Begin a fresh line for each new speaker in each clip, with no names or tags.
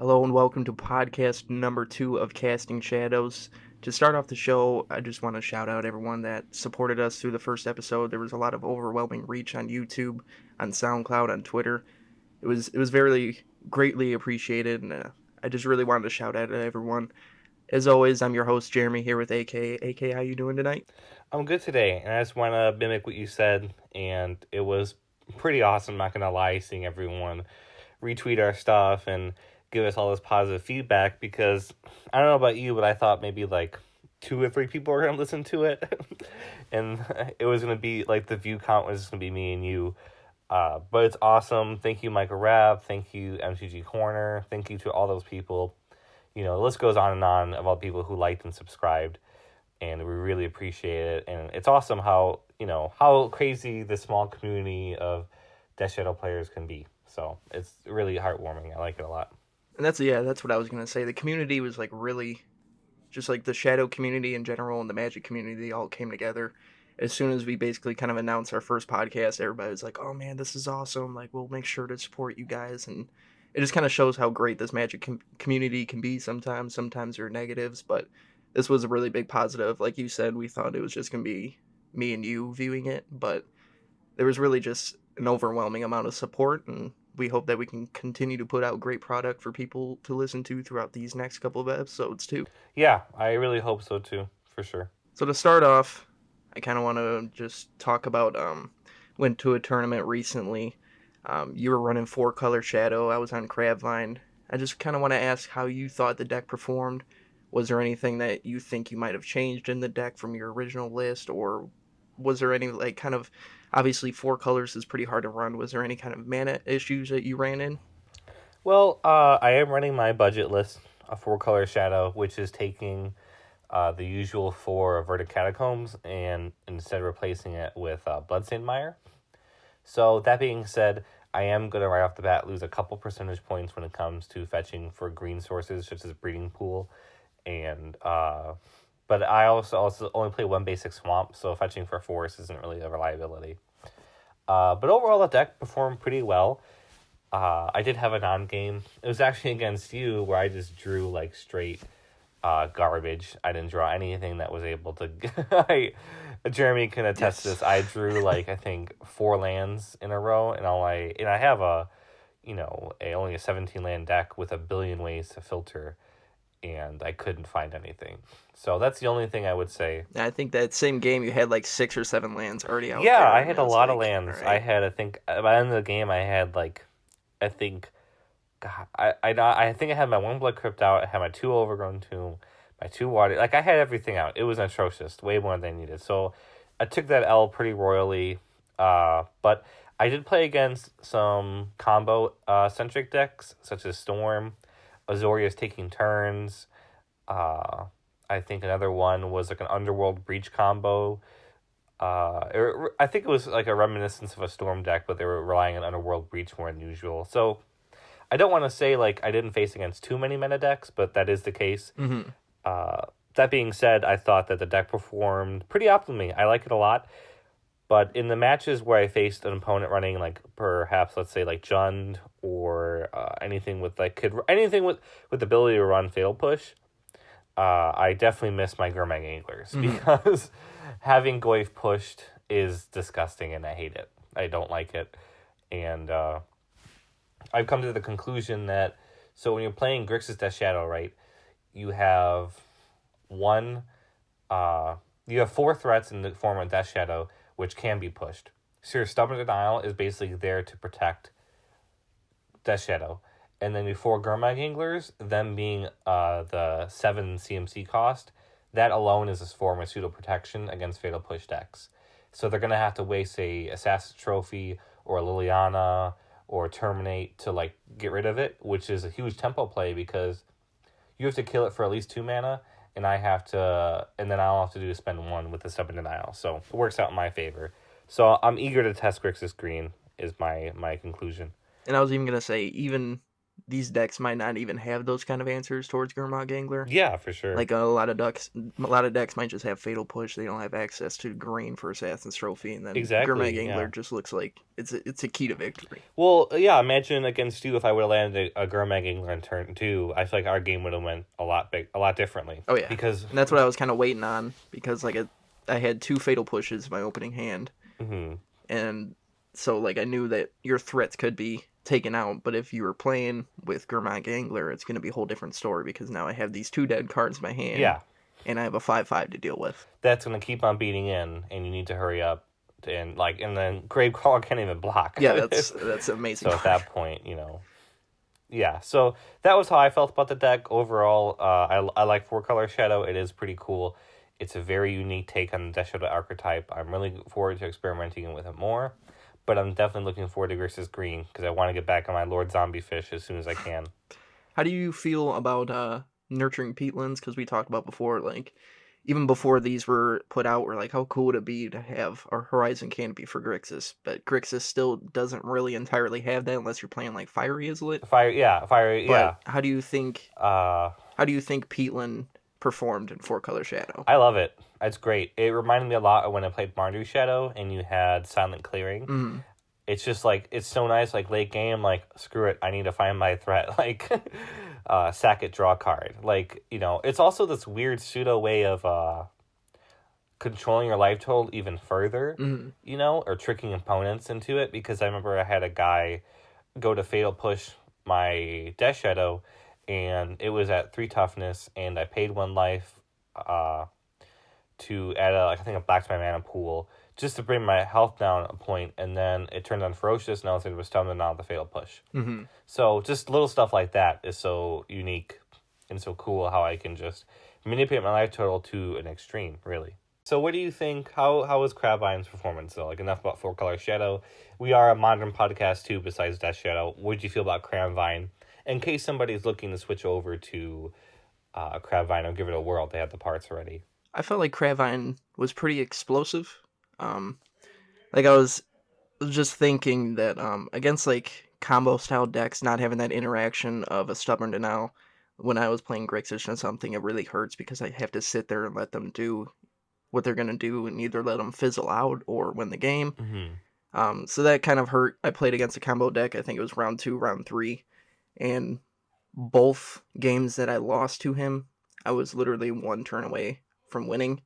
Hello and welcome to podcast number 2 of Casting Shadows. To start off the show, I just want to shout out everyone that supported us through the first episode. There was a lot of overwhelming reach on YouTube, on SoundCloud, on Twitter. It was very greatly appreciated, and I just really wanted to shout out at everyone. As always, I'm your host Jeremy here with AK. AK, how you doing tonight?
I'm good today, and I just want to mimic what you said, and it was pretty awesome, not going to lie, seeing everyone retweet our stuff and give us all this positive feedback, because I don't know about you, but I thought maybe like 2 or 3 people were going to listen to it, and it was going to be, like, the view count was going to be me and you, but it's awesome. Thank you, Michael Rabb, thank you, MTG Corner, thank you to all those people. You know, the list goes on and on of all the people who liked and subscribed, and we really appreciate it. And it's awesome how crazy the small community of Death Shadow players can be. So it's really heartwarming. I like it a lot.
And that's what I was going to say. The community was like really, just like the Shadow community in general and the Magic community, they all came together. As soon as we basically kind of announced our first podcast, everybody was like, oh man, this is awesome. Like, we'll make sure to support you guys. And it just kind of shows how great this Magic community can be sometimes. Sometimes there are negatives, but this was a really big positive. Like you said, we thought it was just going to be me and you viewing it, but there was really just an overwhelming amount of support, and we hope that we can continue to put out great product for people to listen to throughout these next couple of episodes too.
Yeah, I really hope so too, for sure.
So to start off, I kind of want to just talk about went to a tournament recently. You were running 4 Color Shadow. I was on CrabVine. I just kind of want to ask how you thought the deck performed. Was there anything that you think you might have changed in the deck from your original list, or was there any, like, kind of, obviously 4 colors is pretty hard to run. Was there any kind of mana issues that you ran in?
Well, I am running my budget list of 4 Color Shadow, which is taking the usual 4 Averted Catacombs and instead replacing it with Bloodstained Mire. So that being said, I am going to right off the bat lose a couple percentage points when it comes to fetching for green sources, such as Breeding Pool, and but I also only play 1 basic swamp, so fetching for forest isn't really a reliability. But overall, the deck performed pretty well. I did have a non-game. It was actually against you, where I just drew like straight garbage. I didn't draw anything that was able to. Jeremy can attest to this. I drew like, I think, 4 lands in a row, and I have only a 17 land deck with a billion ways to filter, and I couldn't find anything. So that's the only thing I would say.
I think that same game you had like 6 or 7 lands already out there.
Yeah, I had a lot of lands.
Right.
I had, I think, by the end of the game, I had like, I think, God, I think I had my 1 Blood Crypt out. I had my 2 Overgrown Tomb, my 2 Water. Like, I had everything out. It was atrocious, way more than I needed. So I took that L pretty royally. But I did play against some combo centric decks, such as Storm, Azorius Taking Turns. I think another one was like an Underworld Breach combo. I think it was like a reminiscence of a Storm deck, but they were relying on Underworld Breach more than usual. So I don't want to say like I didn't face against too many meta decks, but that is the case.
Mm-hmm.
That being said, I thought that the deck performed pretty optimally. I like it a lot. But in the matches where I faced an opponent running like perhaps, let's say, like Jund or anything with like anything with the ability to run Fatal Push, I definitely miss my Gurmag Anglers, because having Goyf pushed is disgusting and I hate it. I don't like it. And I've come to the conclusion that, so when you're playing Grixis Death Shadow, right, you have 4 threats in the form of Death Shadow, which can be pushed. So your Stubborn Denial is basically there to protect Death Shadow. And then your 4 Gurmag Anglers, them being the 7 CMC cost, that alone is a form of pseudo protection against Fatal Push decks. So they're going to have to waste a Assassin's Trophy or a Liliana or Terminate to like get rid of it, which is a huge tempo play, because you have to kill it for at least 2 mana, and then all I have to do is spend 1 with the Stubborn Denial. So it works out in my favor. So I'm eager to test Grixis Green, is my conclusion.
And I was even going to say, even these decks might not even have those kind of answers towards Gurmag Angler.
Yeah, for sure.
Like a lot of decks might just have Fatal Push. They don't have access to green for Assassin's Trophy, and then Gurmag
Exactly,
Angler
yeah.
just looks like it's a key to victory.
Well, yeah, imagine against you if I would have landed a Gurmag Angler in turn 2. I feel like our game would have went a lot differently.
Oh yeah,
Because
and that's what I was kind of waiting on because like I had 2 Fatal Pushes in my opening hand,
mhm.
and so like I knew that your threats could be taken out, but if you were playing with Gurmag Angler, it's going to be a whole different story because now I have these 2 dead cards in my hand,
Yeah,
and I have a 5/5 to deal with.
that's going to keep on beating in, and you need to hurry up. And then Gravecrawler can't even block.
Yeah, that's amazing.
So at that point, yeah. So that was how I felt about the deck overall. I like 4-Color Shadow. It is pretty cool. It's a very unique take on the Death Shadow archetype. I'm really looking forward to experimenting with it more. But I'm definitely looking forward to Grixis Green because I want to get back on my Lord Zombie Fish as soon as I can.
How do you feel about nurturing peatlands? Because we talked about before, like even before these were put out, we're like, how cool would it be to have our Horizon Canopy for Grixis? But Grixis still doesn't really entirely have that unless you're playing like Fiery Islet.
Fire, yeah.
But how do you think
Uh,
Peatland performed in 4-Color Shadow?
I love it. It's great. It reminded me a lot of when I played Mardu Shadow and you had Silent Clearing.
Mm.
It's just like, it's so nice, like late game, like, screw it, I need to find my threat, like, sack it, draw a card. Like, it's also this weird pseudo way of controlling your life total even further, or tricking opponents into it, because I remember I had a guy go to Fatal Push my Death Shadow, and it was at 3 toughness, and I paid 1 life to add I think a black to my mana pool, just to bring my health down a point, and then it turned on Ferocious, and I was able to stun out the Fatal Push.
Mm-hmm.
So just little stuff like that is so unique and so cool how I can just manipulate my life total to an extreme, really. So what do you think? How was CrabVine's performance, though? Like, enough about 4-Color Shadow. We are a modern podcast, too, besides Death Shadow. What did you feel about CrabVine? In case somebody's looking to switch over to CrabVine or give it a whirl, they have the parts already.
I felt like CrabVine was pretty explosive. Like I was just thinking that against like combo style decks, not having that interaction of a Stubborn Denial when I was playing Grixis or something, it really hurts because I have to sit there and let them do what they're gonna do and either let them fizzle out or win the game.
Mm-hmm.
So that kind of hurt. I played against a combo deck. I think it was round 2, round 3, and both games that I lost to him, I was literally 1 turn away from winning.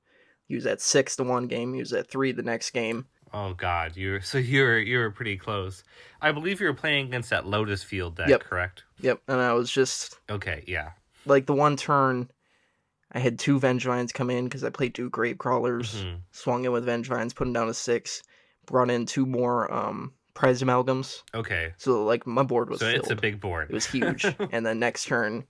He was at 6 the one game. He was at 3 the next game.
Oh God, you were pretty close. I believe you were playing against that Lotus Field deck,
Yep.
correct?
Yep, and I was just
Okay, yeah.
like the one turn. I had 2 Vengevines come in because I played 2 Gravecrawlers.
Mm-hmm.
Swung in with Vengevines, put him down to 6. Brought in 2 more Prize Amalgams.
Okay.
So like my board was
So
filled.
it's a big board.
It was huge. And then next turn,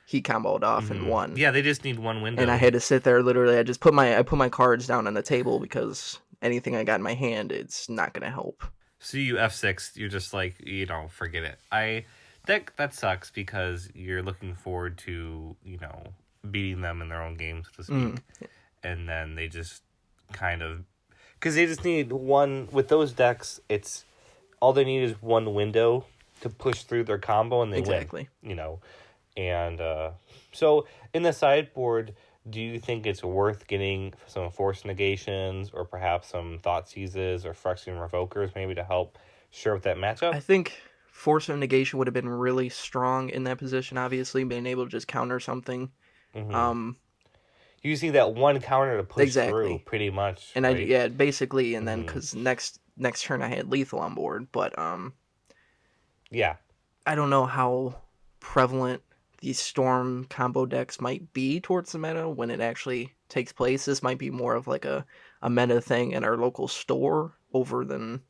he comboed off and won.
Yeah, they just need one window.
And I had to sit there literally. I just put my cards down on the table because anything I got in my hand, it's not gonna help.
So you F6, you're just like, forget it. That sucks because you're looking forward to, beating them in their own games, so to speak. And then they just kind of, because they just need one, with those decks, it's, all they need is one window to push through their combo and they
Exactly.
win, And so in the sideboard, do you think it's worth getting some Force Negations or perhaps some Thought Seizes or Phyrexian Revokers maybe to help shore up that matchup?
I think Force of Negation would have been really strong in that position, obviously, being able to just counter something.
Mm-hmm. You just need that one counter to push through, pretty much.
And
right?
basically, and then because next turn I had Lethal on board, but
yeah,
I don't know how prevalent these Storm combo decks might be towards the meta when it actually takes place. This might be more of like a meta thing in our local store over than...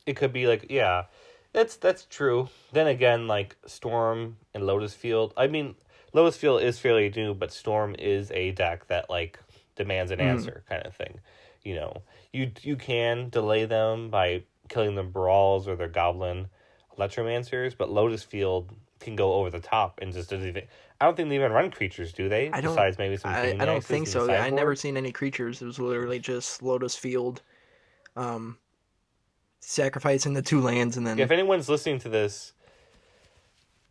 It could be like, yeah, that's true. Then again, like Storm and Lotus Field, I mean, Lotus Field is fairly new, but Storm is a deck that like demands an answer kind of thing. You can delay them by killing their Brawls or their Goblin Electromancers, but Lotus Field can go over the top and just doesn't even... I don't think they even run creatures, do they? Besides maybe some...
I don't think so. Yeah, I never seen any creatures. It was literally just Lotus Field, sacrificing the 2 lands and then...
If anyone's listening to this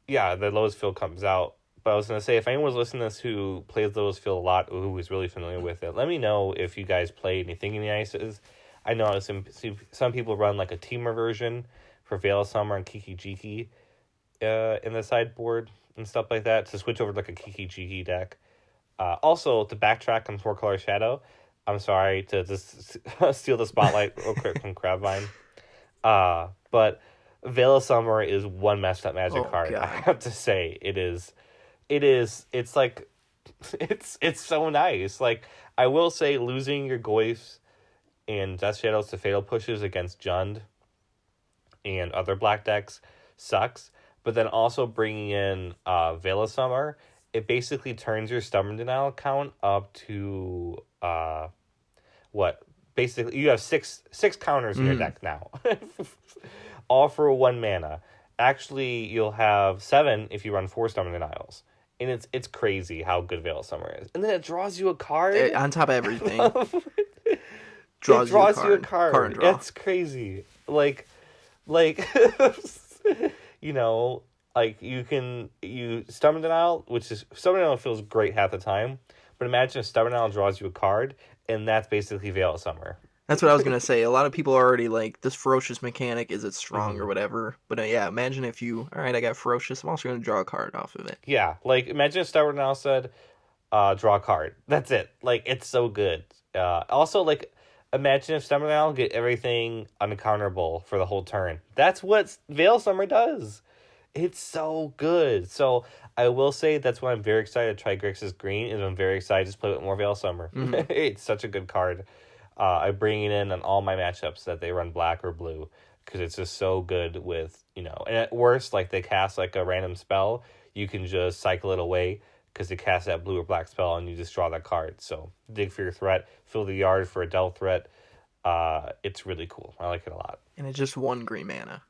yeah, the lowest field comes out. But I was gonna say, if anyone's listening to this who plays lowest field a lot, or who is really familiar with it, let me know if you guys play anything in the ices. I know some people run like a teamer version for Veil of Summer and Kiki Jiki in the sideboard and stuff like that to switch over to like a Kiki Jiki deck. Also, to backtrack on 4-Color Shadow, I'm sorry to just steal the spotlight real quick from CrabVine. But Veil of Summer is one messed up Magic
Oh
card. I
God.
have to say, it's like, it's so nice. Like, I will say, losing your Goyfs and Death Shadows to Fatal Pushes against Jund and other black decks sucks. But then also bringing in Veil of Summer, it basically turns your Stubborn Denial count up to what? Basically, you have six counters in your deck now, all for 1 mana. Actually, you'll have 7 if you run 4 Stubborn Denials, and it's crazy how good Veil of Summer is. And then it draws you a card
On top of everything,
it
draws
draws
you
you
a
a
card.
card.
Draw.
It's crazy. Like, you know, like you Stubborn Denial, Stubborn Denial feels great half the time, but imagine if Stubborn Denial draws you a card, and that's basically Veil of Summer.
That's what I was gonna say. A lot of people are already like, this ferocious mechanic, is it strong or whatever? But yeah, imagine if you, all right, I got ferocious, I'm also gonna draw a card off of it.
Yeah, like imagine if Stubborn Denial said, draw a card. That's it. Like, it's so good. Also, like, imagine if Stubborn Denial get everything uncounterable for the whole turn. That's what Veil of Summer does. It's so good. So I will say that's why I'm very excited to try Grixis Green, and I'm very excited to play with more Veil of Summer. It's such a good card. I bring it in on all my matchups that they run black or blue, because it's just so good with, and at worst, like, they cast like a random spell, you can just cycle it away because they cast that blue or black spell and you just draw that card. So dig for your threat, fill the yard for a Del threat. It's really cool. I like it a lot.
And it's just 1 green mana.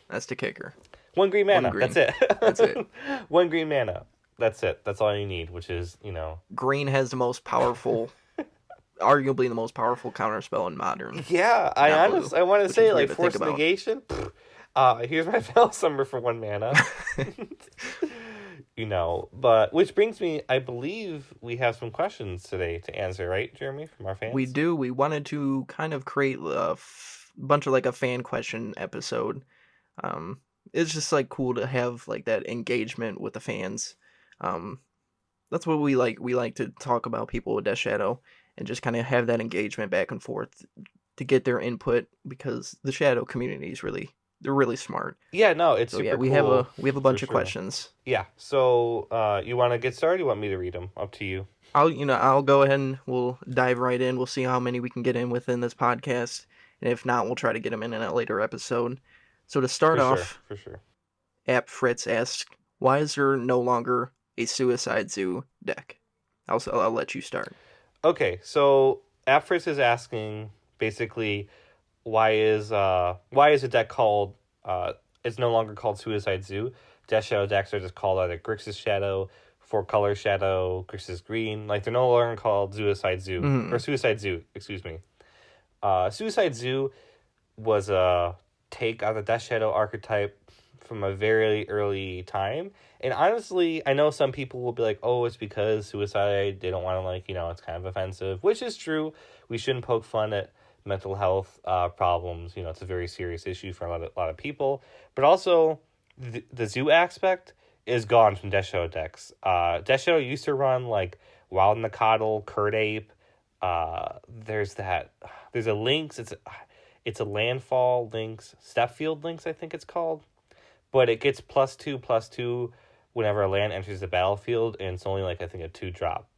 That's the kicker.
1 green mana.
1 green.
That's it.
That's it.
1 green mana. That's it. That's all you need, which is,
Green has the most powerful, arguably the most powerful counterspell in Modern.
Yeah, I want to say, like, Force Negation. Here's my Veil Summer for 1 mana. But which brings me, I believe we have some questions today to answer, right, Jeremy, from our fans?
We do. We wanted to kind of create a bunch of like a fan question episode. It's just like cool to have like that engagement with the fans. That's what we like. We like to talk about people with Death Shadow and just kind of have that engagement back and forth to get their input, because the Shadow community is they're really smart.
Yeah, no, it's
so
super
yeah, we
cool.
We have a bunch of questions.
Yeah. So, you want to get started? You want me to read them? Up to you.
I'll go ahead and we'll dive right in. We'll see how many we can get in within this podcast, and if not, we'll try to get them in a later episode. So to start off,
for sure.
App Fritz asks, why is there no longer a Suicide Zoo deck? I'll let you start.
Okay, so App Fritz is asking basically, why is a deck called it's no longer called Suicide Zoo? Death Shadow decks are just called either Grixis Shadow, 4-Color Shadow, Grixis Green. Like, they're no longer called Suicide Zoo or Suicide Zoo. Excuse me. Suicide Zoo was a take on the Death Shadow archetype from a very early time. And honestly, I know some people will be like, oh, it's because suicide, they don't want to, it's kind of offensive, which is true. We shouldn't poke fun at mental health problems. It's a very serious issue for a lot of people. But also, the zoo aspect is gone from Death Shadow decks. Death Shadow used to run, like, Wild Nacatl, Curd Ape. There's a Lynx. It's a Landfall Lynx, Stepfield Lynx, I think it's called. But it gets +2/+2 whenever a land enters the battlefield, and it's only, like, I think a 2-drop.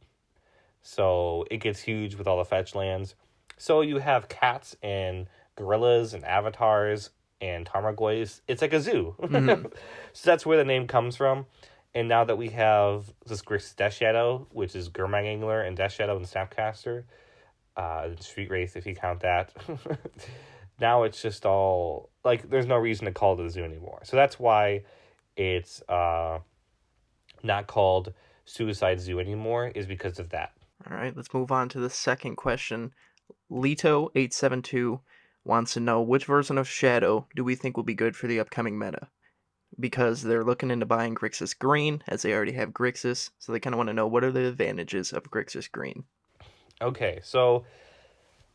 So it gets huge with all the fetch lands. So you have cats and gorillas and avatars and Tarmogoyfs. It's like a zoo. So that's where the name comes from. And now that we have this Grixis Death Shadow, which is Gurmag Angler and Death Shadow and Snapcaster, Street Wraith if you count that, now it's just all, like, there's no reason to call it a zoo anymore. So that's why it's not called Suicide Zoo anymore, is because of that.
All right, let's move on to the second question. Lito872 wants to know, which version of Shadow do we think will be good for the upcoming meta? because they're looking into buying Grixis Green, as they already have Grixis, so they kind of want to know what are the advantages of Grixis Green.
Okay, so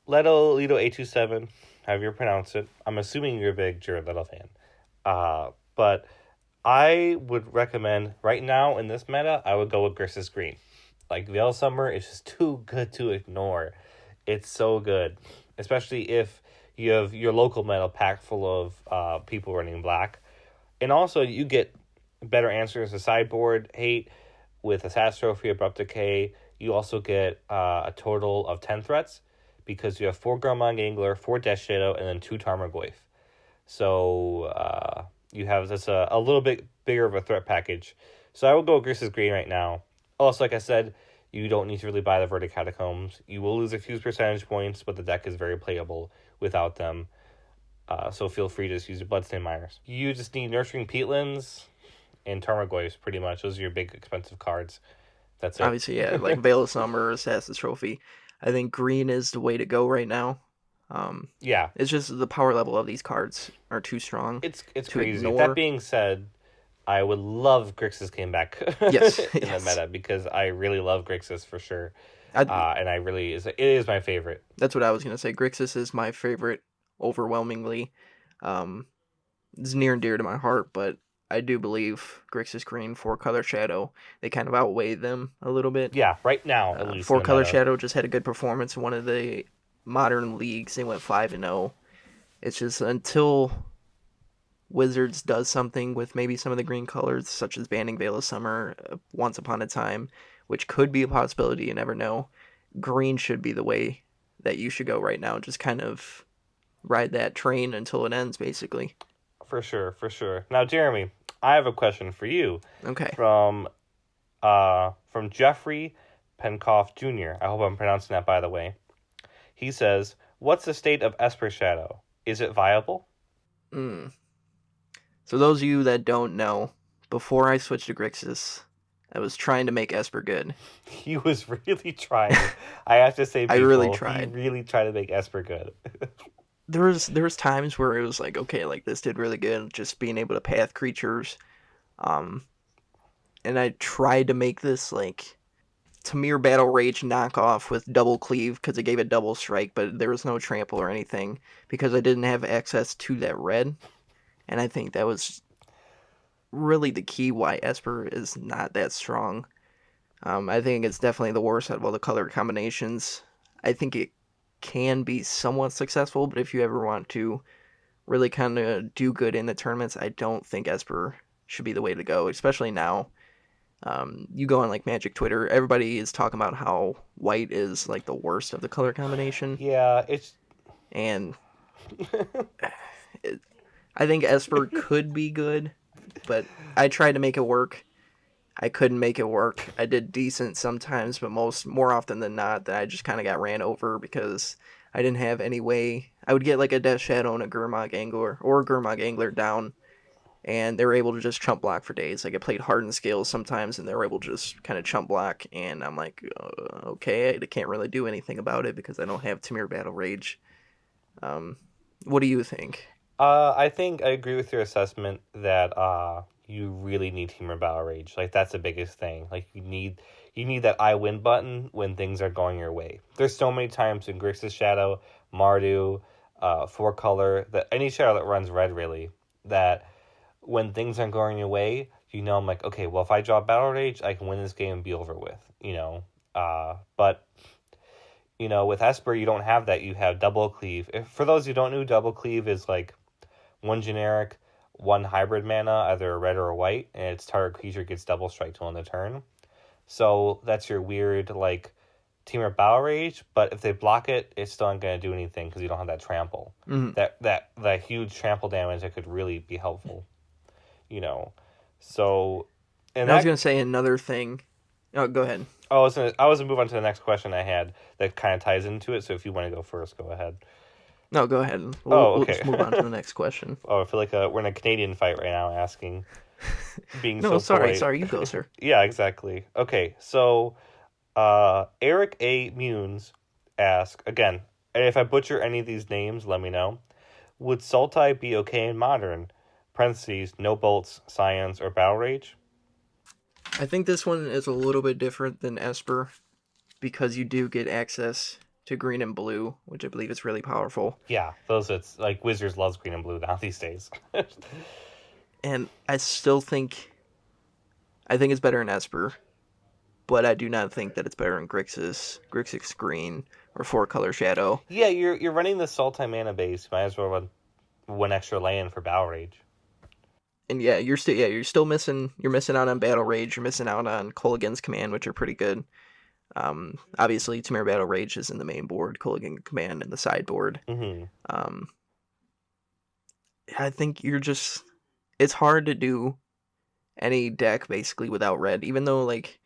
Leto Lido 827, however you pronounce it. I'm assuming you're a big Jared Leto fan. But I would recommend right now in this meta, I would go with Grixis Green. Like Veil Summer is just too good to ignore. It's so good, especially if you have your local meta packed full of people running black, and also you get better answers to sideboard hate with Assassin Trophy, Abrupt Decay. You also get a total of 10 threats because you have 4 Gurmag Angler, 4 Death Shadow, and then 2 Tarmogoyf. So you have this a little bit bigger of a threat package. So I would go Grixis Green right now. Also, like I said, you don't need to really buy the Verdict Catacombs. You will lose a few percentage points, but the deck is very playable without them. So feel free to just use your Bloodstained Miners. You just need Nurturing Peatlands and Tarmogoyfs, pretty much. Those are your big expensive cards. That's it.
Obviously, yeah, like Veil of Summer, Assassin's Trophy. I think green is the way to go right now.
Yeah.
It's just the power level of these cards are too strong.
It's
to
crazy.
Ignore.
That being said, I would love Grixis came back
Yes,
in
yes.
the meta because I really love Grixis for sure.
I,
And it is my favorite.
That's what I was going to say. Grixis is my favorite overwhelmingly. It's near and dear to my heart, but I do believe Grixis Green, 4 Color Shadow, they kind of outweigh them a little bit.
Yeah, right now, at least.
4 Color Shadow just had a good performance in one of the modern leagues. They went 5-0. It's just until Wizards does something with maybe some of the green colors, such as banning Veil of Summer once upon a time, which could be a possibility, you never know. Green should be the way that you should go right now. Just kind of ride that train until it ends, basically.
For sure, for sure. Now, Jeremy, I have a question for you.
Okay.
From Jeffrey Penkoff Jr. I hope I'm pronouncing that, by the way. He says, "What's the state of Esper Shadow? Is it viable?"
So those of you that don't know, before I switched to Grixis, I was trying to make Esper good.
He was really trying. I have to say, people,
I really tried.
He really tried to make Esper good.
There was times where it was like, okay, like this did really good, just being able to path creatures. And I tried to make this like Tamir Battle Rage knockoff with double cleave because it gave it double strike, but there was no trample or anything because I didn't have access to that red. And I think that was really the key why Esper is not that strong. I think it's definitely the worst out of all the color combinations. I think it can be somewhat successful, but if you ever want to really kind of do good in the tournaments, I don't think Esper should be the way to go, especially now. You go on like Magic Twitter, everybody is talking about how white is like the worst of the color combination.
Yeah,
and I think Esper could be good, but I tried to make it work. I couldn't make it work. I did decent sometimes, but more often than not, that I just kind of got ran over because I didn't have any way. I would get like a Death Shadow and a Gurmag Angler or a Gurmag Angler down, and they were able to just chump block for days. Like I played Hardened Scales sometimes, and they were able to just kind of chump block, and I'm like, okay, I can't really do anything about it because I don't have Tamir Battle Rage. What do you think?
I think I agree with your assessment that you really need Tamir Battle Rage. Like that's the biggest thing. Like you need that I win button when things are going your way. There's so many times in Grixis Shadow, Mardu, 4 color, that any shadow that runs red really, that when things aren't going your way, I'm like, okay, well if I draw Battle Rage, I can win this game and be over with. But with Esper, you don't have that. You have double cleave. For those who don't know, double cleave is like 1 generic, 1 hybrid mana, either a red or a white, and its target creature gets double strike till end of turn. So that's your weird, like, Temur Battle Rage, but if they block it, it's still not going to do anything because you don't have that trample.
Mm-hmm.
That huge trample damage that could really be helpful. So... And
I was going to say another thing. Oh, go ahead.
I was gonna move on to the next question I had that kind of ties into it, so if you want to go first, go ahead.
No, go ahead.
Okay.
We'll just move on to the next question.
Oh, I feel like we're in a Canadian fight right now asking...
No, sorry, you go, sir.
Yeah, exactly. Okay, so Eric A. Munes asks, again, and if I butcher any of these names, let me know. Would Sultai be okay in Modern? parentheses, no bolts, science, or battle rage.
I think this one is a little bit different than Esper because you do get access to green and blue, which I believe is really powerful.
Yeah, those it's like Wizards loves green and blue now these days.
And I still think it's better in Esper, but I do not think that it's better in Grixis Green, or 4-color Shadow.
Yeah, you're running the Sultai mana base. Might as well run one extra land for battle rage.
And yeah, you're still missing out on Battle Rage. You're missing out on Kolaghan's Command, which are pretty good. Obviously, Temur Battle Rage is in the main board, Kolaghan Command in the sideboard.
Mm-hmm.
I think it's hard to do any deck basically without red. Even though, like,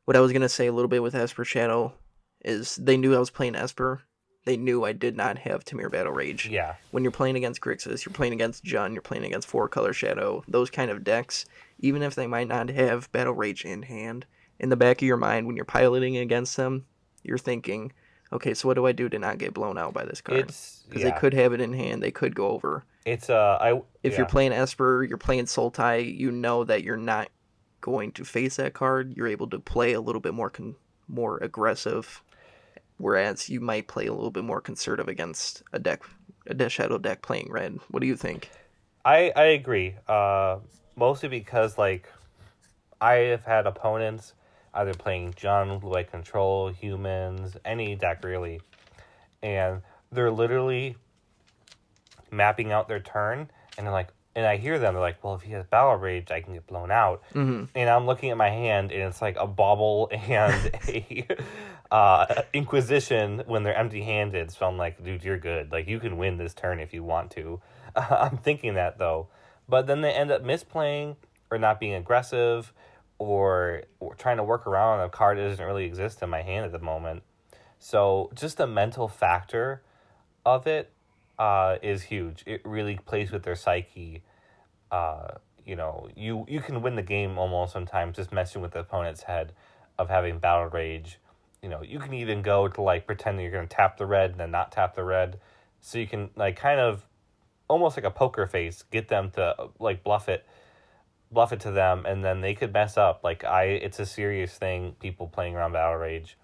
what I was gonna say a little bit with Esper Shadow is they knew I was playing Esper. They knew I did not have Temur Battle Rage.
Yeah.
When you're playing against Grixis, you're playing against Jund, you're playing against 4-color Shadow, those kind of decks, even if they might not have Battle Rage in hand, in the back of your mind when you're piloting against them, you're thinking, okay, so what do I do to not get blown out by this card? Because they could have it in hand, they could go over.
If
you're playing Esper, you're playing Sultai, you know that you're not going to face that card. You're able to play a little bit more aggressive, whereas you might play a little bit more conservative against a Shadow deck playing red. What do you think?
I agree. Mostly because like I have had opponents either playing Jund, Blue-White Control, humans, any deck really, and they're literally mapping out their turn, and they're like, and I hear them, they're like, well, if he has Battle Rage, I can get blown out.
Mm-hmm.
And I'm looking at my hand, and it's like a Bauble and a Inquisition when they're empty-handed. So I'm like, dude, you're good. Like, you can win this turn if you want to. I'm thinking that, though. But then they end up misplaying, or not being aggressive, or trying to work around a card that doesn't really exist in my hand at the moment. So just the mental factor of it is huge. It really plays with their psyche. You can win the game almost sometimes just messing with the opponent's head of having Battle Rage. You can even go to like pretend that you're going to tap the red and then not tap the red, so you can like kind of almost like a poker face, get them to like bluff it to them, and then they could mess up. It's a serious thing, people playing around Battle Rage,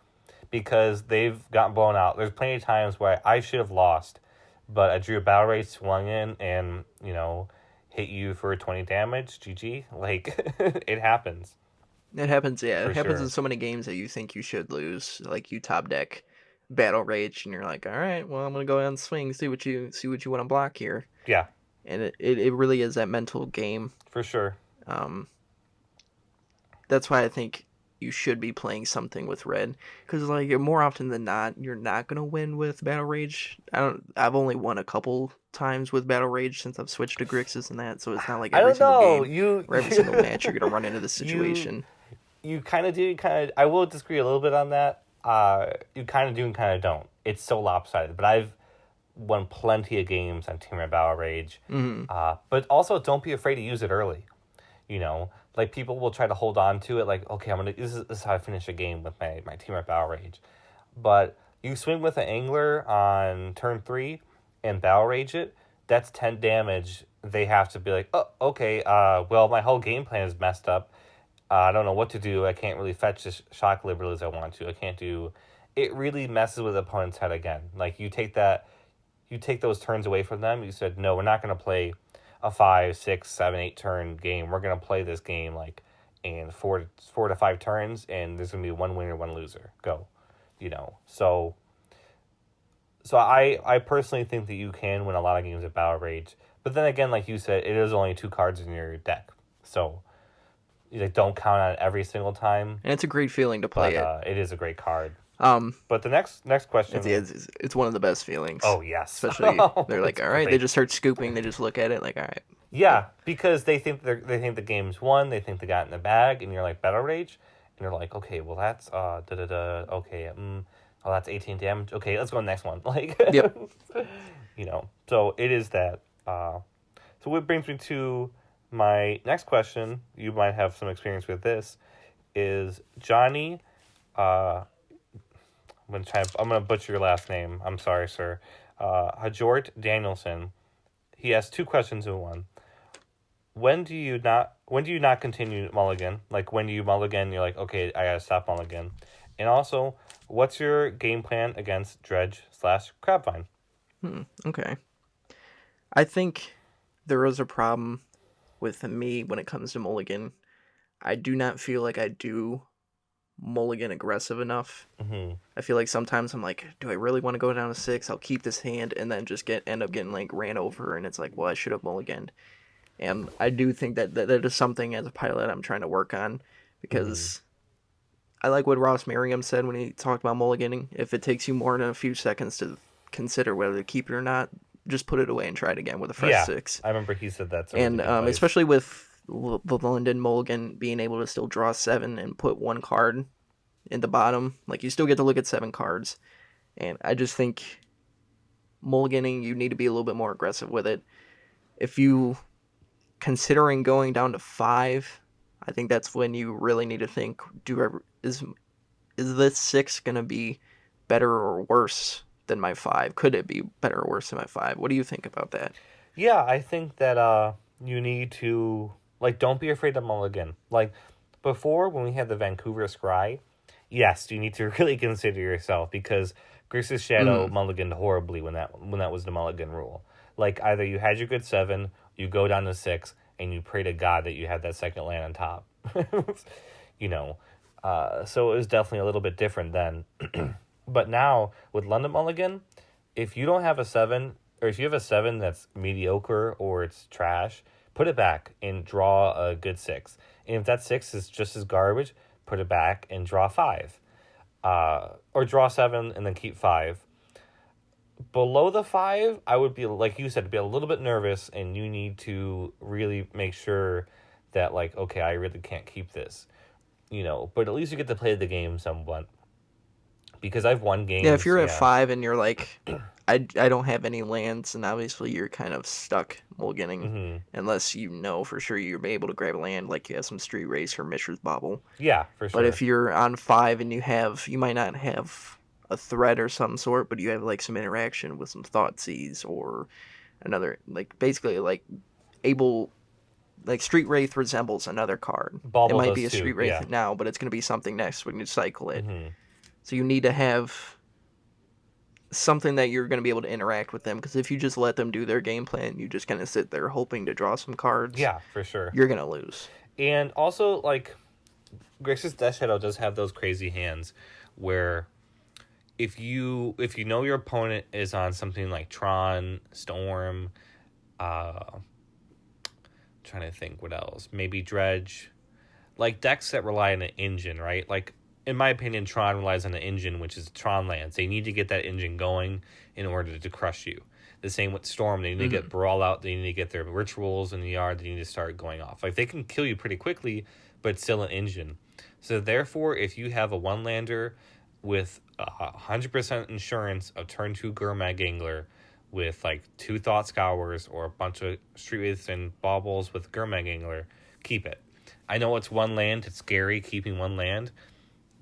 because they've gotten blown out. There's plenty of times where I should have lost, but I drew a Battle Rage, swung in, and, hit you for 20 damage, GG. Like, it happens.
It happens, yeah.
For
It happens
sure.
in so many games that you think you should lose. Like, you top deck Battle Rage, and you're like, all right, well, I'm going to go ahead and swing, see what you want to block here.
Yeah.
And it really is that mental game.
For sure.
That's why I think you should be playing something with red, because like more often than not, you're not gonna win with Battle Rage. I've only won a couple times with Battle Rage since I've switched to Grixis and that, so it's not like every single game or every single match you're gonna run into this situation.
You kind of do. I will disagree a little bit on that. You kind of do and kind of don't. It's so lopsided. But I've won plenty of games on Temur Battle Rage.
Mm-hmm.
But also, don't be afraid to use it early. Like people will try to hold on to it. Like, okay, this is how I finish a game with my Temur Battle Rage. But you swing with an Angler on turn 3 and Battle Rage it. That's 10 damage. They have to be like, oh, okay. Well, my whole game plan is messed up. I don't know what to do. I can't really fetch this Shock Liberal as I want to. I can't do. It really messes with the opponent's head again. Like you take those turns away from them. You said, no, we're not going to play a 5, 6, 7, 8 turn game. We're going to play this game like in 4 to 5 turns, and there's going to be one winner, one loser. Go. So I personally think that you can win a lot of games at Battle Rage. But then again, like you said, it is only 2 cards in your deck. So don't count on it every single time.
And it's a great feeling to play it.
It is a great card.
But
the next question,
it's one of the best feelings.
Oh yes,
especially they're like, all right, great. They just start scooping. They just look at it like, all right.
Yeah, because they think the game's won. They think they got in the bag, and you're like Battle Rage, and you're like, okay, well that's okay, oh that's 18 damage. Okay, let's go to the next one. Like,
yep.
So it is that. So what brings me to my next question. You might have some experience with this. Is Johnny? I'm gonna butcher your last name. I'm sorry, sir. Hajort Danielson. He has 2 questions in one. when do you not continue mulligan? Like when do you mulligan? You're like, okay, I gotta stop mulligan. And also, what's your game plan against dredge/crabvine?
Okay. I think there is a problem with me when it comes to mulligan. I do not feel like I do mulligan aggressive enough.
Mm-hmm.
I feel like sometimes I'm like, do I really want to go down to 6? I'll keep this hand and then just end up getting like ran over, and it's like, well, I should have mulliganed. And I do think that is something as a pilot I'm trying to work on,
Mm-hmm.
because I like what Ross Merriam said when he talked about mulliganing. If it takes you more than a few seconds to consider whether to keep it or not, just put it away and try it again with a fresh
Yeah,
6.
I remember he said that's a really
And
good advice.
especially with the London mulligan being able to still draw 7 and put one card in the bottom, like you still get to look at 7 cards. And I just think mulliganing, you need to be a little bit more aggressive with it. If you considering going down to 5, I think that's when you really need to think: is this 6 gonna be better or worse than my 5? Could it be better or worse than my 5? What do you think about that?
Yeah, I think that you need to like don't be afraid to mulligan. Like before when we had the Vancouver Scry, yes, you need to really consider yourself because Chris's Shadow
Mm,
mulliganed horribly when that was the mulligan rule. Like either you had your good 7, you go down to 6, and you pray to God that you had that second land on top. you know. So it was definitely a little bit different then. But now with London Mulligan, if you don't have a 7, or if you have a 7 that's mediocre or it's trash, put it back and draw a good 6. And if that 6 is just as garbage, put it back and draw 5. Or draw 7 and then keep 5. Below the 5, I would be, like you said, be a little bit nervous, and you need to really make sure that, like, okay, I really can't keep this. But at least you get to play the game somewhat. Because I've won
yeah, if
games,
you're at
yeah.
5 and you're like, I don't have any lands, and obviously you're kind of stuck mulliganing
Hmm.
unless you know for sure you'll be able to grab a land, like you have some Street Race or Mishra's Bobble.
Yeah, for
But
sure.
if you're on 5 and you might not have a threat or some sort, but you have like some interaction with some Thoughtseize or another, like basically like able, like Street Wraith resembles another card. It
Bauble
might be
does
a
too,
Street
yeah.
Wraith now, but it's going to be something next when you cycle it.
Hmm.
So you need to have something that you're going to be able to interact with them, because if you just let them do their game plan, you just kind of sit there hoping to draw some cards,
Yeah, for sure.
you're going to lose.
And also, like, Grixis Death Shadow does have those crazy hands where if you know your opponent is on something like Tron, Storm, trying to think what else, maybe Dredge, like decks that rely on an engine, right? Like in my opinion, Tron relies on an engine, which is Tron lands. They need to get that engine going in order to crush you. The same with Storm. They need to get
Hmm.
Brawl out. They need to get their rituals in the yard. They need to start going off. Like they can kill you pretty quickly, but it's still an engine. So therefore, if you have a one lander with 100% insurance of turn 2 Gurmag Angler with like 2 Thought Scours or a bunch of Street Wraiths and Baubles with Gurmag Angler, keep it. I know it's one land. It's scary keeping one land,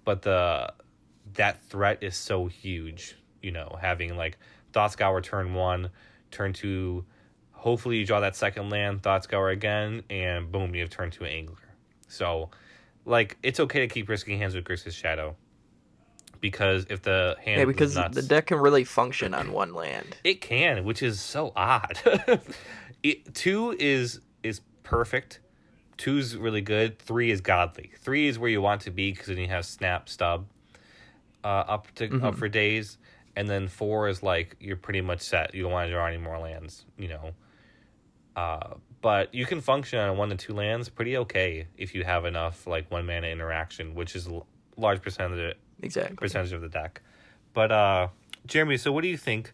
but that threat is so huge. Having like Thought Scour turn 1, turn 2. Hopefully you draw that second land, Thought Scour again, and boom, you have turn 2 Angler. So, like, it's okay to keep risking hands with Grixis Shadow. Because if the
Yeah,
hand is
because the
nuts,
deck can really function on one land.
it can, which is so odd. 2 is perfect. 2's really good. 3 is godly. 3 is where you want to be because then you have snap stub up
Hmm.
for days, and then 4 is like you're pretty much set. You don't want to draw any more lands. But you can function on 1 to 2 lands pretty okay if you have enough like 1 mana interaction, which is a large
Exactly.
percentage of the deck. But Jeremy, so what do you think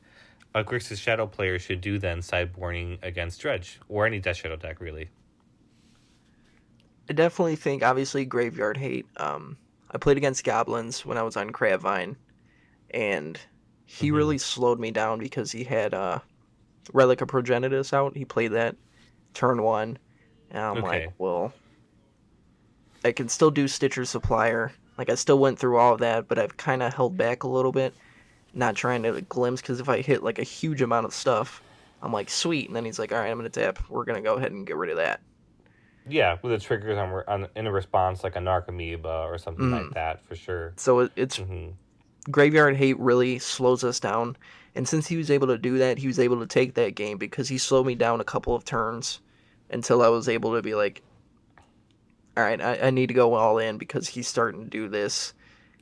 a Grixis Shadow player should do then sideboarding against Dredge or any Death Shadow deck really?
I definitely think, obviously, Graveyard Hate. I played against Goblins when I was on CrabVine, and he
Mm-hmm.
really slowed me down because he had Relic of Progenitus out. He played that turn 1, and I'm like,
Okay.
well, I can still do Stitcher Supplier. Like, I still went through all of that, but I've kind of held back a little bit, not trying to glimpse, because if I hit, like, a huge amount of stuff, I'm like, sweet. And then he's like, all right, I'm going to tap. We're going to go ahead and get rid of that.
Yeah, with the triggers in a response, like a Narcomoeba or something like that, for sure.
So it's
Hmm.
Graveyard Hate really slows us down. And since he was able to do that, he was able to take that game because he slowed me down a couple of turns until I was able to be like, all right, I need to go all in because he's starting to do this,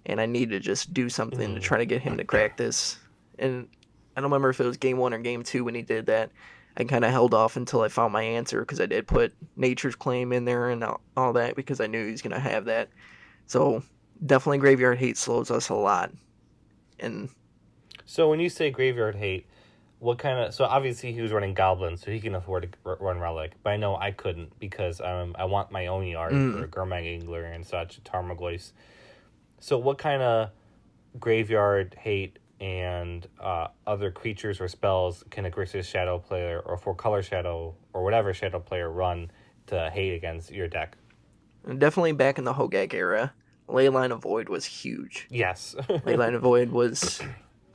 and I need to just do something to
Hmm.
try to get him to crack this. And I don't remember if it was game 1 or game 2 when he did that. I kind of held off until I found my answer because I did put Nature's Claim in there and all that because I knew he was going to have that. So definitely Graveyard Hate slows us a lot. And
So when you say Graveyard Hate, what kind of... So obviously he was running Goblins, so he can afford to run Relic. But I know I couldn't because I want my own yard for Gurmag Angler and such, Tarmogoyf. So what kind of Graveyard Hate and other creatures or spells can a Grixis Shadow player or for Color Shadow or whatever Shadow player run to hate against your deck?
definitely back in the Hogak era, Leyline of Void was huge.
Yes.
Leyline of Void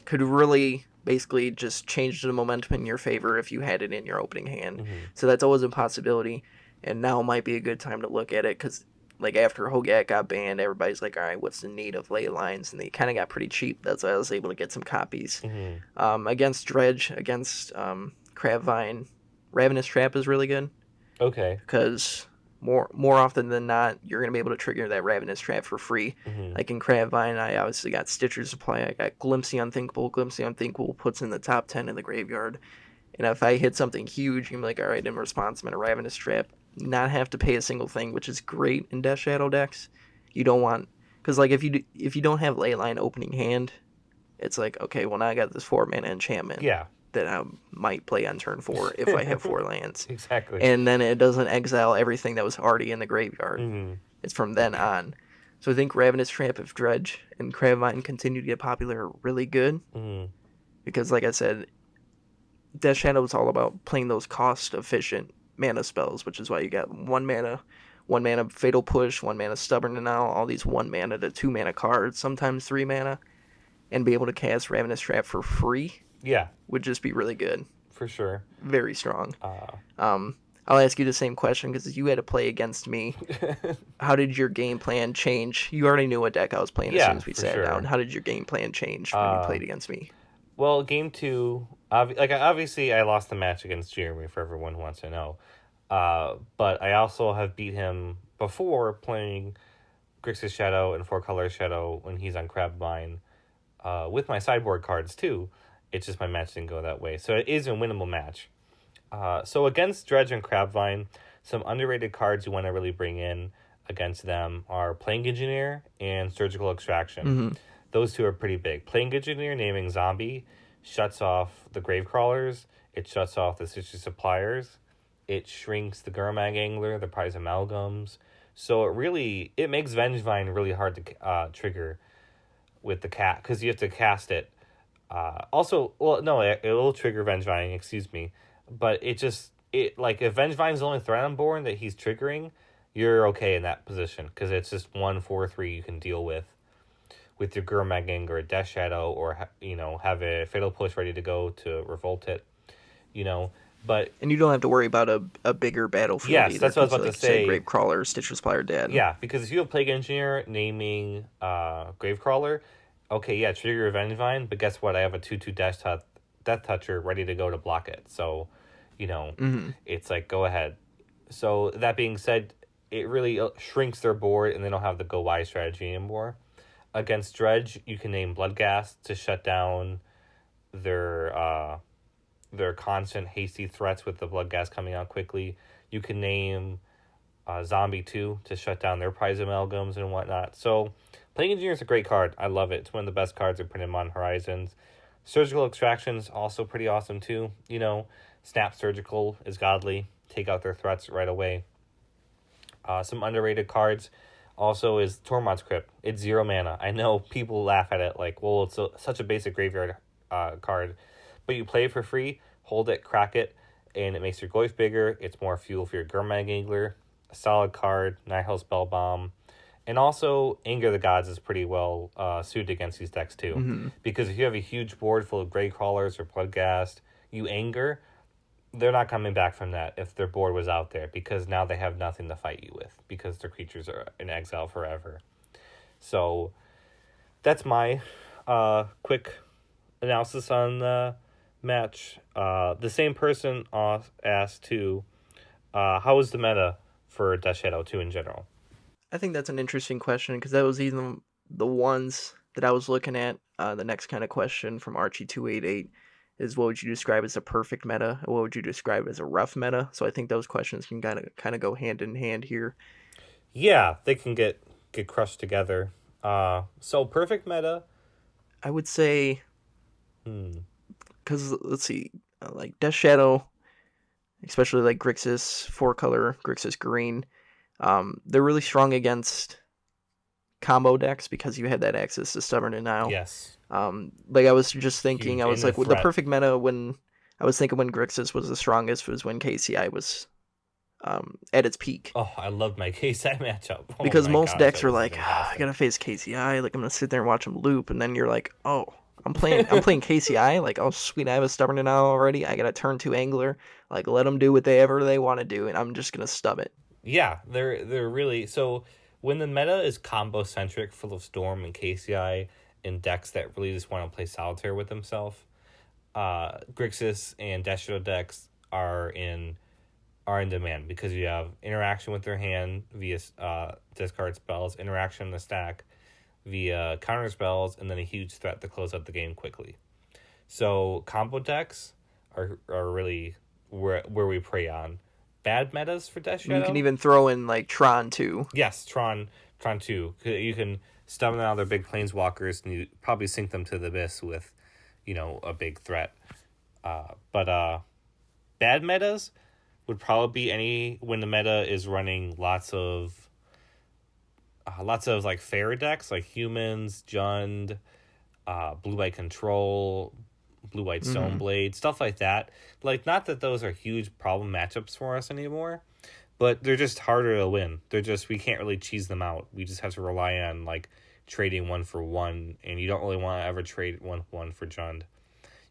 could really basically just change the momentum in your favor if you had it in your opening hand.
Mm-hmm.
So that's always a possibility. And now might be a good time to look at it because, like, after Hogak got banned, everybody's like, all right, what's the need of ley lines? And they kind of got pretty cheap. That's why I was able to get some copies.
Mm-hmm.
Against Dredge, against CrabVine, Ravenous Trap is really good
Okay.
because more often than not, you're going to be able to trigger that Ravenous Trap for free.
Mm-hmm.
Like in CrabVine, I obviously got Stitcher's Supply. I got Glimpsey Unthinkable. Glimpsey Unthinkable puts in the top 10 in the graveyard. And if I hit something huge, I'm like, all right, in response, I'm in a Ravenous Trap. Not have to pay a single thing, which is great in Death Shadow decks. You don't want... Because, like, if you don't have Leyline opening hand, it's like, okay, well, now I got this 4-mana enchantment
Yeah.
that I might play on turn 4 if I have 4 lands.
Exactly.
And then it doesn't exile everything that was already in the graveyard.
Mm-hmm.
It's from then on. So I think Ravenous Tramp, if Dredge and CrabVine continue to get popular, are really good.
Mm-hmm.
Because, like I said, Death Shadow is all about playing those cost-efficient mana spells, which is why you got 1 mana Fatal Push, 1 mana Stubborn Denial, all these 1 mana to 2 mana cards, sometimes 3 mana, and be able to cast Ravenous Trap for free
Yeah,
would just be really good.
for sure.
Very strong. I'll ask you the same question because you had to play against me. How did your game plan change? You already knew what deck I was playing as
Yeah,
soon as we
for
sat
sure.
down. How did your game plan change when you played against me?
Well, game 2, obviously I lost the match against Jeremy, for everyone who wants to know. But I also have beat him before playing Grixis Shadow and 4-Color Shadow when he's on CrabVine with my sideboard cards too. It's just my match didn't go that way. So it is a winnable match. So against Dredge and CrabVine, some underrated cards you want to really bring in against them are Plague Engineer and Surgical Extraction.
Mm-hmm.
Those two are pretty big. Plague Engineer, naming Zombie, shuts off the Gravecrawlers. It shuts off the Citrus Suppliers. It shrinks the Gurmag Angler, the Prize Amalgams. So it makes Vengevine really hard to trigger with the cat because you have to cast it. It will trigger Vengevine, excuse me. But if Vengevine's the only threat on board that he's triggering, you're okay in that position because it's just 1/4/3 you can deal with your Gurmag Angler or Death Shadow, or have a Fatal Push ready to go to revolt it. But
And you don't have to worry about a bigger battlefield.
yes,
either,
that's what I was about to say.
Gravecrawler, Stitcher's Supplier dead.
Yeah, because if you have Plague Engineer naming Gravecrawler, okay, yeah, trigger your Vengevine, but guess what? I have a 2/2 Death Toucher ready to go to block it. So, It's like, go ahead. So, that being said, it really shrinks their board and they don't have the go wide strategy anymore. Against Dredge, you can name Bloodghast to shut down their constant hasty threats with the Bloodghast coming out quickly. You can name Zombie 2 to shut down their Prize Amalgams and whatnot. So, Plague Engineer is a great card. I love it. It's one of the best cards I printed on Horizons. Surgical Extraction is also pretty awesome too. Snap Surgical is godly. Take out their threats right away. Some underrated cards also is Tormod's Crypt. It's 0 mana. I know people laugh at it like, well, it's such a basic graveyard card. But you play it for free, hold it, crack it, and it makes your Goyf bigger. It's more fuel for your Gurmag Angler. A solid card, Nihil Spellbomb. And also, Anger the Gods is pretty well suited against these decks too.
Mm-hmm.
Because if you have a huge board full of Gravecrawlers or Bloodghast, you Anger, they're not coming back from that if their board was out there, because now they have nothing to fight you with because their creatures are in exile forever. So that's my quick analysis on the match. The same person asked too, how is the meta for Death Shadow 2 in general?
I think that's an interesting question because that was even the ones that I was looking at. The next kind of question from Archie288 is, what would you describe as a perfect meta? Or what would you describe as a rough meta? So I think those questions can kind of go hand in hand here.
Yeah, they can get crushed together. So perfect meta.
I would say, because let's see, like Death Shadow, especially like Grixis 4-color, Grixis Green, they're really strong against combo decks because you had that access to Stubborn Denial.
Yes.
Like I was just thinking,
Huge.
I was like, the perfect meta when I was thinking when Grixis was the strongest was when KCI was at its peak.
Oh, I loved my KCI matchup.
Because most decks are like, I gotta face KCI, like I'm gonna sit there and watch him loop, and then you're like, oh, I'm playing KCI, like, oh sweet, I have a Stubborn Denial already, I got a turn 2 Angler, like let them do whatever they want to do, and I'm just gonna stub it.
Yeah, they're really, so when the meta is combo centric, full of Storm and KCI and decks that really just want to play solitaire with themselves, Grixis and Death Shadow decks are in demand because you have interaction with their hand via discard spells, interaction in the stack via counter spells, and then a huge threat to close out the game quickly. So combo decks are really where we prey on. Bad metas for Death Shadow.
You can even throw in like Tron too.
Yes, Tron 2. You can stun out their big planeswalkers and you probably sink them to the abyss with, a big threat. But bad metas would probably be when the meta is running lots of like fair decks like Humans, Jund, Blue-White Control, Blue-White Stoneblade, stuff like that. Like, not that those are huge problem matchups for us anymore, but they're just harder to win. We can't really cheese them out. We just have to rely on, like, trading 1-for-1, and you don't really want to ever trade 1-1 for Jund.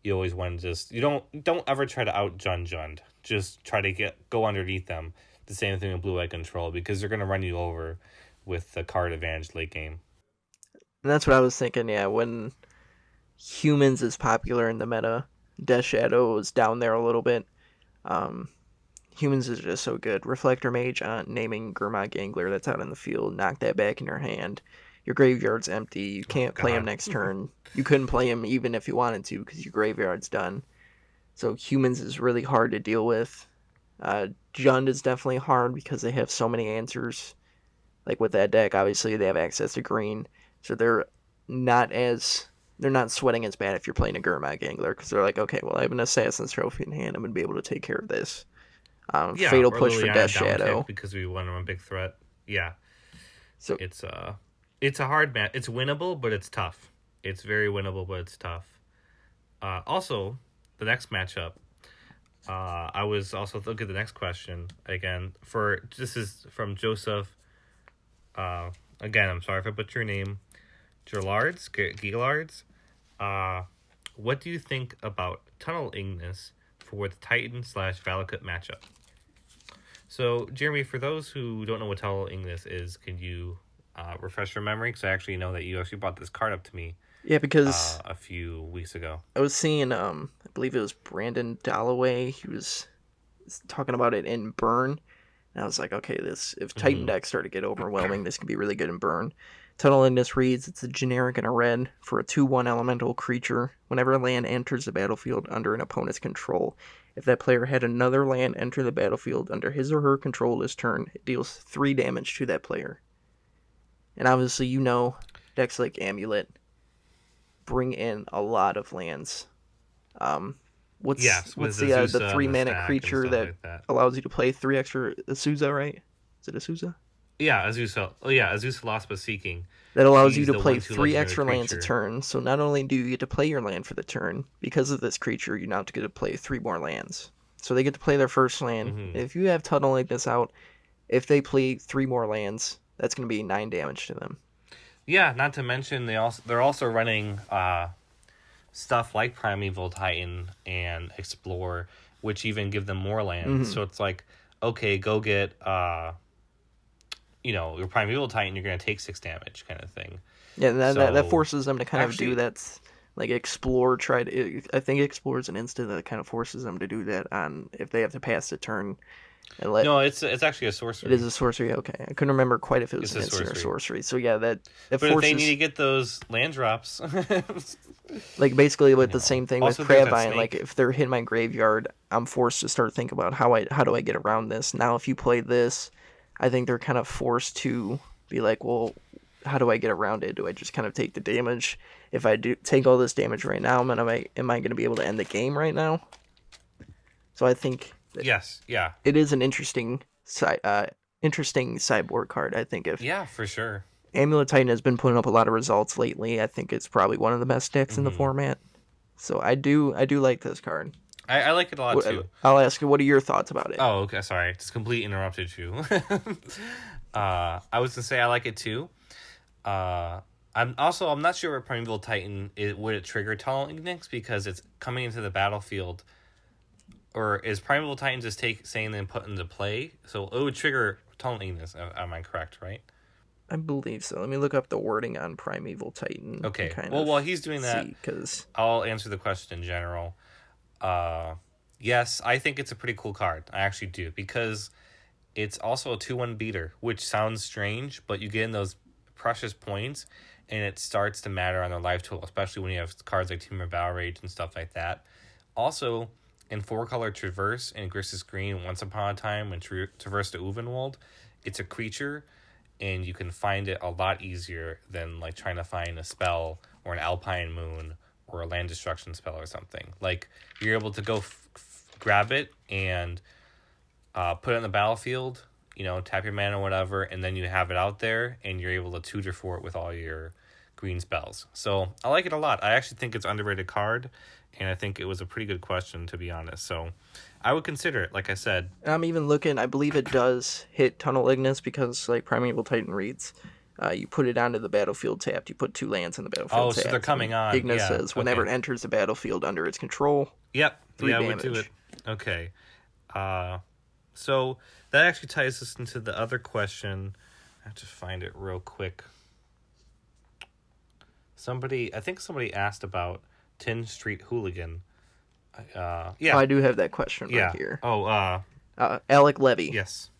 You always want to just... You don't ever try to out-Jund. Just try to go underneath them. The same thing with Blue-White Control, because they're going to run you over with the card advantage late game.
And that's what I was thinking, yeah, when Humans is popular in the meta, Death Shadow is down there a little bit. Humans is just so good. Reflector Mage, naming Gurmag Gangler that's out in the field, knock that back in your hand. Your graveyard's empty. You can't play him next turn. You couldn't play him even if you wanted to because your graveyard's done. So Humans is really hard to deal with. Jund is definitely hard because they have so many answers. Like with that deck, obviously they have access to green, so they're not sweating as bad if you're playing a Gurmag Angler because they're like, okay, well I have an Assassin's Trophy in hand, I'm gonna be able to take care of this. Fatal Push for Death Shadow
because we want them a big threat. Yeah,
so
it's a hard match. It's winnable, but it's tough. It's very winnable, but it's tough. Also, the next matchup. I was also looking at the next question again. This is from Joseph. Again, I'm sorry if I butcher your name. Gigalards. What do you think about Tunnel Ignis for the Titan/Valakut matchup? So, Jeremy, for those who don't know what Tunnel Ignis is, can you refresh your memory? Because I actually know that you actually brought this card up to me.
Yeah, because
a few weeks ago.
I was seeing, I believe it was Brandon Dalloway. He was talking about it in Burn. And I was like, okay, if Titan decks start to get overwhelming, this could be really good in Burn. Tunnel Ignis reads, it's a generic and a red for a 2/1 elemental creature. Whenever a land enters the battlefield under an opponent's control, if that player had another land enter the battlefield under his or her control this turn, it deals 3 damage to that player. And obviously, decks like Amulet bring in a lot of lands. What's the 3-mana creature that allows you to play 3 extra Azusa, right? Is it Azusa?
Yeah, Azusa. Oh yeah, Azusa Laspa Seeking.
That allows you to play 3 extra lands a turn. So not only do you get to play your land for the turn, because of this creature, you now get to play 3 more lands. So they get to play their first land. If you have Tunnel Ignis out, if they play 3 more lands, that's going to be 9 damage to them.
Yeah, not to mention they're also running stuff like Primeval Titan and Explore, which even give them more land. So it's like, okay, go get, your Primeval Titan, you're going to take 6 damage kind of thing.
Yeah, that
So,
forces them to kind of
actually-
do that, like explore. I think explore is an instant that kind of forces them to do that on if they have to pass the turn. And
no, it's actually a sorcery.
It is a sorcery. Okay, I couldn't remember quite if it was
It's
an
a
instant or
sorcery.
sorcery. So yeah, that
But
forces.
if they need to get those land drops,
Like basically with the same thing with
Also, there's that
CrabVine, like
snake.
if they're hitting my graveyard, I'm forced to start thinking about how do I get around this. Now if you play this, I think they're kind of forced to be like, well, how do I get around it? Do I just kind of take the damage? If I do take all this damage right now, am I going to be able to end the game right now? So I think
yes, yeah,
it is an interesting sideboard card. I think if
yeah, for sure.
Amulet Titan has been putting up a lot of results lately, I think it's probably one of the best decks in the format. So I do like this card.
I like it a lot too.
I'll ask you, what are your thoughts about it?
Oh, okay, sorry, just completely interrupted you. I was gonna say I like it too. I'm not sure what Primeval Titan would it trigger Tunnel Ignis because it's coming into the battlefield, or is Primeval Titan just saying then put into play? So it would trigger Tunnel Ignis. Am I correct? Right?
I believe so. Let me look up the wording on Primeval Titan.
Okay. Well, while he's doing that,
because
I'll answer the question in general. Yes, I think it's a pretty cool card. I actually do because it's also a 2/1 beater, which sounds strange, but you get in those precious points, and it starts to matter on their life total, especially when you have cards like Tumor Battle Rage and stuff like that. Also, in 4-color Traverse and Gris's Green, Once Upon a Time, when Traverse to Uvenwald, it's a creature, and you can find it a lot easier than like trying to find a spell or an Alpine Moon or a land destruction spell or something. Like, you're able to go grab it and put it on the battlefield, tap your mana or whatever, and then you have it out there, and you're able to tutor for it with all your green spells. So I like it a lot. I actually think it's an underrated card, and I think it was a pretty good question, to be honest. So I would consider it, like I said.
I'm even looking, I believe it does hit Tunnel Ignis because, like Primeval Titan reads, you put it onto the battlefield tapped, you put 2 lands on the battlefield tapped.
So they're coming on.
Ignis
yeah.
says, whenever
okay.
it enters the battlefield under its control,
Yep.
3
yeah,
damage.
we do it. Okay. So that actually ties us into the other question. I have to find it real quick. I think somebody asked about 10th Street Hooligan. Yeah.
Oh, I do have that question
yeah.
right here.
Oh,
Alec Levy.
yes.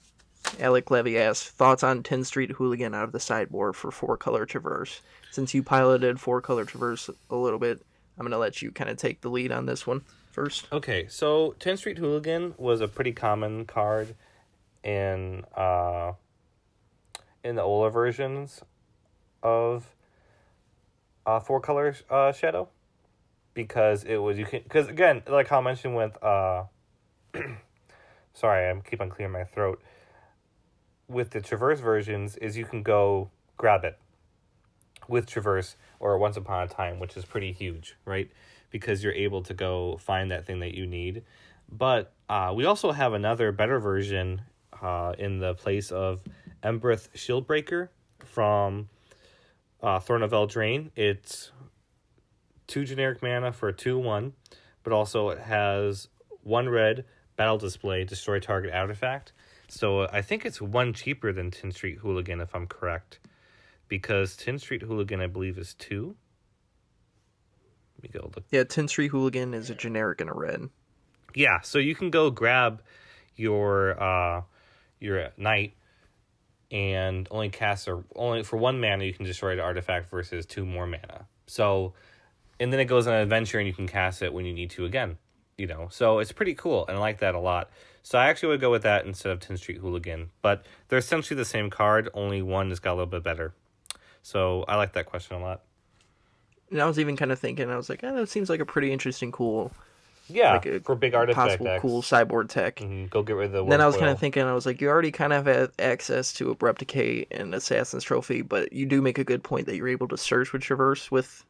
Alec Levy asks, thoughts on 10th Street Hooligan out of the sideboard for 4-color Traverse? Since you piloted 4-color Traverse a little bit, I'm going to let you kind of take the lead on this one first.
Okay, so 10th Street Hooligan was a pretty common card in the older versions of 4-color Shadow, because because again, like how I mentioned with sorry, I keep on clearing my throat. With the Traverse versions, is you can go grab it with Traverse or Once Upon a Time, which is pretty huge, right? Because you're able to go find that thing that you need. But we also have another better version in the place of Embereth Shieldbreaker from Throne of Eldraine. It's 2 generic mana for a 2/1, but also it has 1 red, battle display, destroy target artifact. So I think it's 1 cheaper than 10th Street Hooligan, if I'm correct. Because 10th Street Hooligan, I believe, is 2. Let me go look.
Yeah, 10th Street Hooligan is a generic and a red.
Yeah, so you can go grab your knight and only for 1 mana you can destroy the artifact versus 2 more mana. So, and then it goes on an adventure and you can cast it when you need to again. So it's pretty cool, and I like that a lot. So I actually would go with that instead of 10th Street Hooligan. But they're essentially the same card, only one has got a little bit better. So I like that question a lot.
And I was even kind of thinking, I was like, that seems like a pretty interesting, cool...
Yeah,
like a
for big artifact
possible
decks.
cool sideboard tech.
Mm-hmm. Go get rid of the
Then I was
Wurmcoil.
kind of thinking, I was like, you already kind of have access to Abrupt Decay and Assassin's Trophy, but you do make a good point that you're able to search with Traverse with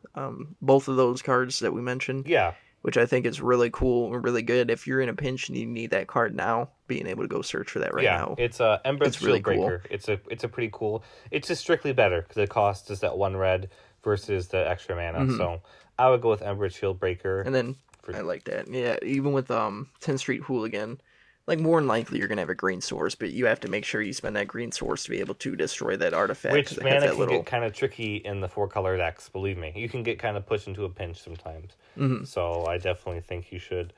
both of those cards that we mentioned.
Yeah.
Which I think is really cool and really good. If you're in a pinch and you need that card now, being able to go search for that right now.
It's a Embereth
really
Shieldbreaker.
cool.
It's a pretty cool. It's just strictly better because it costs just that 1 red versus the extra mana.
Mm-hmm.
So I would go with Embereth Shieldbreaker.
And then I like that. Yeah, even with 10th Street Hooligan, like more than likely you're gonna have a green source, but you have to make sure you spend that green source to be able to destroy that artifact because
Which
it has
mana
that
can get
little.
kind of tricky in the 4-color decks, believe me. You can get kind of pushed into a pinch sometimes.
Mhm.
So I definitely think you should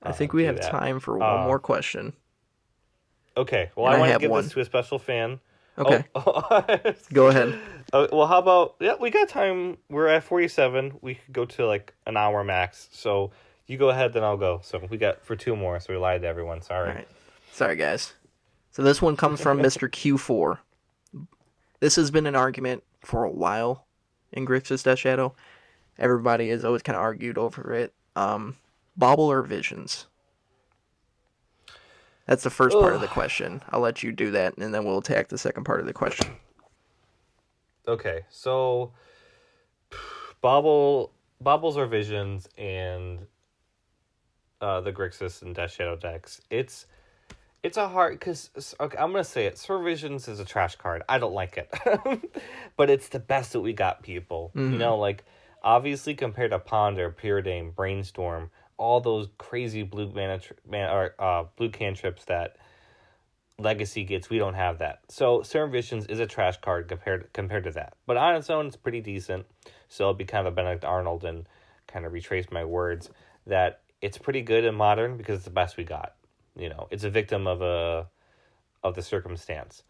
I think we
do
have
that.
time for one more question,
Okay, well,
and
I
I
want to
have
give this
one.
to a special fan.
Okay,
Oh,
go ahead.
well, how about, yeah, we got time. We're at 47. We could go to like an hour max. So you go ahead, then I'll go. So we got for 2 more, so we lied to everyone.
All
Sorry.
right, sorry guys. So this one comes from Mr. Q4. This has been an argument for a while in Grixis Death Shadow. Everybody has always kind of argued over it. Bauble or Visions? That's the first part of the
Ugh.
question. I'll let you do that, and then we'll attack the second part of the question.
Okay, so Baubles or Visions and the Grixis and Death Shadow decks. It's a hard, because okay, I'm gonna say it. Sir Visions is a trash card. I don't like it, but it's the best that we got, people. You know, like obviously compared to Ponder, Pyridane, Brainstorm, all those crazy blue blue cantrips that Legacy gets, we don't have that. So Sir Visions is a trash card compared to that. But on its own, it's pretty decent. So I'll be kind of a Benedict Arnold and kind of retrace my words that it's pretty good in Modern because it's the best we got. You know, it's a victim of the circumstance.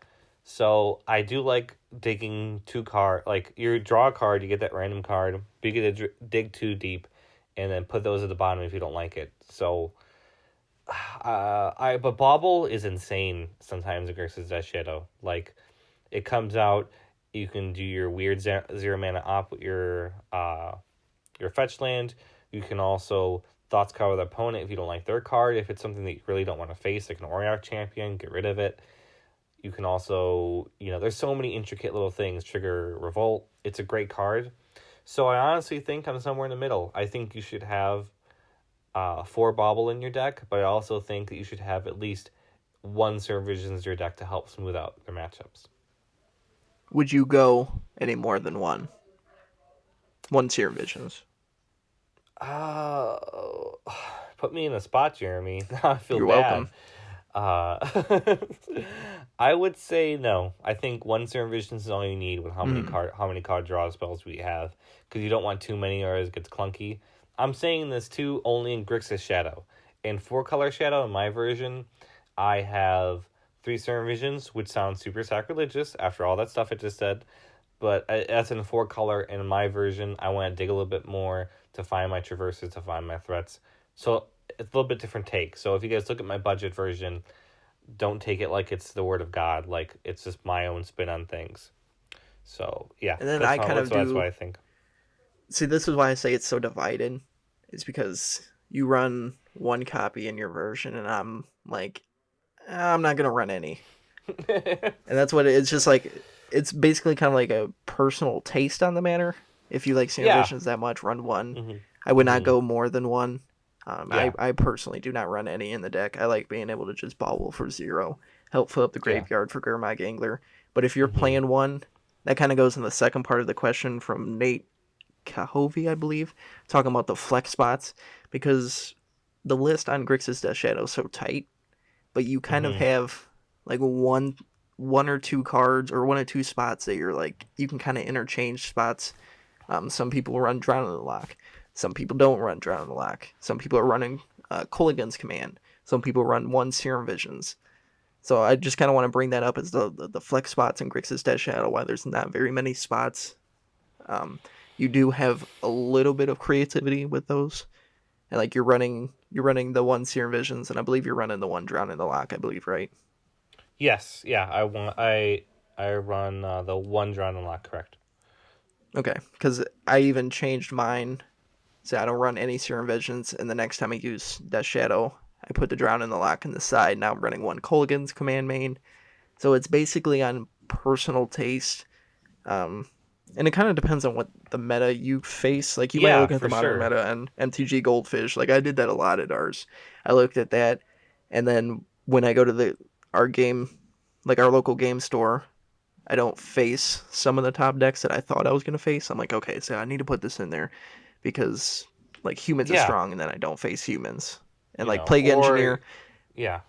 So I do like digging 2 card. Like you draw a card, you get that random card, but you get to dig 2 deep, and then put those at the bottom if you don't like it. So but Bauble is insane sometimes in Grixis Death Shadow. Like it comes out, you can do your weird 0 mana op with your fetch land. You can also Thoughts Cover the opponent if you don't like their card. If it's something that you really don't want to face, like an Auriok champion, get rid of it. You can also, there's so many intricate little things. Trigger Revolt. It's a great card. So I honestly think I'm somewhere in the middle. I think you should have 4 Bauble in your deck, but I also think that you should have at least 1 Sir Visions in your deck to help smooth out their matchups.
Would you go any more than one? 1 Seer Visions.
Put me in a spot, Jeremy. Now I feel
You're
bad.
welcome.
I would say no. I think 1 Serum Vision is all you need with how many card draw spells we have, because you don't want too many or it gets clunky. I'm saying this too only in Grixis Shadow. In 4-color Shadow, in my version, I have 3 Serum Visions, which sounds super sacrilegious after all that stuff I just said. But that's in 4-color, and in my version, I want to dig a little bit more to find my traverses, to find my threats. So it's a little bit different take. So if you guys look at my budget version, don't take it like it's the word of God. Like it's just my own spin on things. So yeah,
And then
that's what I think.
See, this is why I say it's so divided. It's because you run 1 copy in your version, and I'm like, I'm not gonna run any. And that's what it's just like. It's basically kind of like a personal taste on the matter. If you like Serum Visions that much, run 1.
Mm-hmm.
I would not go more than 1.
Yeah.
I personally do not run any in the deck. I like being able to just bobble for 0, help fill up the graveyard for Gurmag Angler. But if you're playing 1, that kind of goes in the second part of the question from Nate Kahovi, I believe, talking about the flex spots, because the list on Grixis Death Shadow is so tight, but you kind of have like one or 2 cards or 1 or 2 spots that you're like, you can kind of interchange spots. Some people run Drown in the Lock. Some people don't run Drown in the Lock. Some people are running Kolaghan's Command. Some people run 1 Serum Visions. So I just kind of want to bring that up as the flex spots in Grixis Death Shadow, why there's not very many spots. You do have a little bit of creativity with those. And like you're running the 1 Serum Visions, and I believe you're running the 1 Drown in the Lock, I believe, right?
Yes, yeah, I run the 1 Drown and Lock, correct.
Okay, because I even changed mine, so I don't run any Serum Visions, and the next time I use Death Shadow, I put the Drown in the Lock in the side. Now I'm running 1 Kolaghan's Command main. So it's basically on personal taste. And it kind of depends on what the meta you face. Like, you might look at the modern meta and MTG Goldfish. Like, I did that a lot at ours. I looked at that, and then when I go to our local game store, I don't face some of the top decks that I thought I was going to face. I'm like, okay, so I need to put this in there because like humans is
Yeah,
strong, and then I don't face humans. And
you
like
know,
plague
or
engineer.
yeah,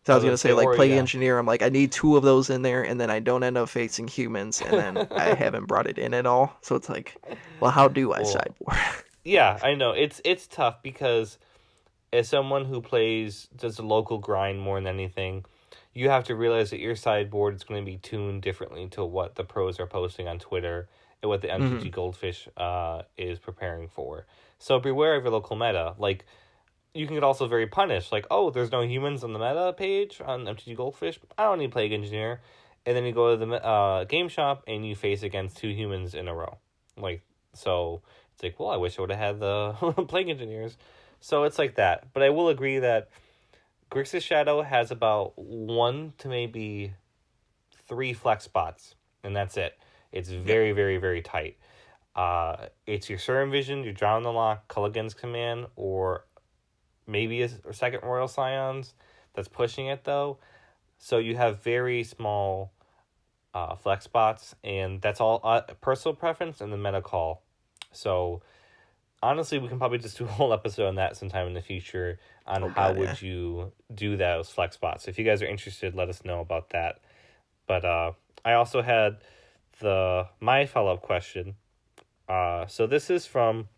So I
I
was
was
gonna
gonna
say
say,
like
or
plague
yeah,
engineer. I'm like I need 2 of those in there, and then I don't end up facing humans, and then I haven't brought it in at all. So it's like, well, how do I
well,
sideboard?
yeah, I know it's tough because as someone who plays does a local grind more than anything, you have to realize that your sideboard is going to be tuned differently to what the pros are posting on Twitter and what the
hmm
MTG Goldfish is preparing for. So beware of your local meta. Like you can get also very punished. Like, oh, there's no humans on the meta page on MTG Goldfish. I don't need Plague Engineer. And then you go to the game shop and you face against 2 humans in a row. Like, so it's like, well, I wish I would have had the Plague Engineers. So it's like that. But I will agree that Grixis Shadow has about 1 to maybe 3 flex spots, and that's it. It's
Yeah.
very, very, very tight. It's your Serum Vision, your Drown the Lock, Culligan's Command, or maybe a second Royal Scions that's pushing it though. So you have very small flex spots, and that's all personal preference and the meta call. So honestly, we can probably just do a whole episode on that sometime in the future on
Oh
how
god, yeah.
would you do those flex spots. If you guys are interested, let us know about that. But I also had my follow up question. So this is from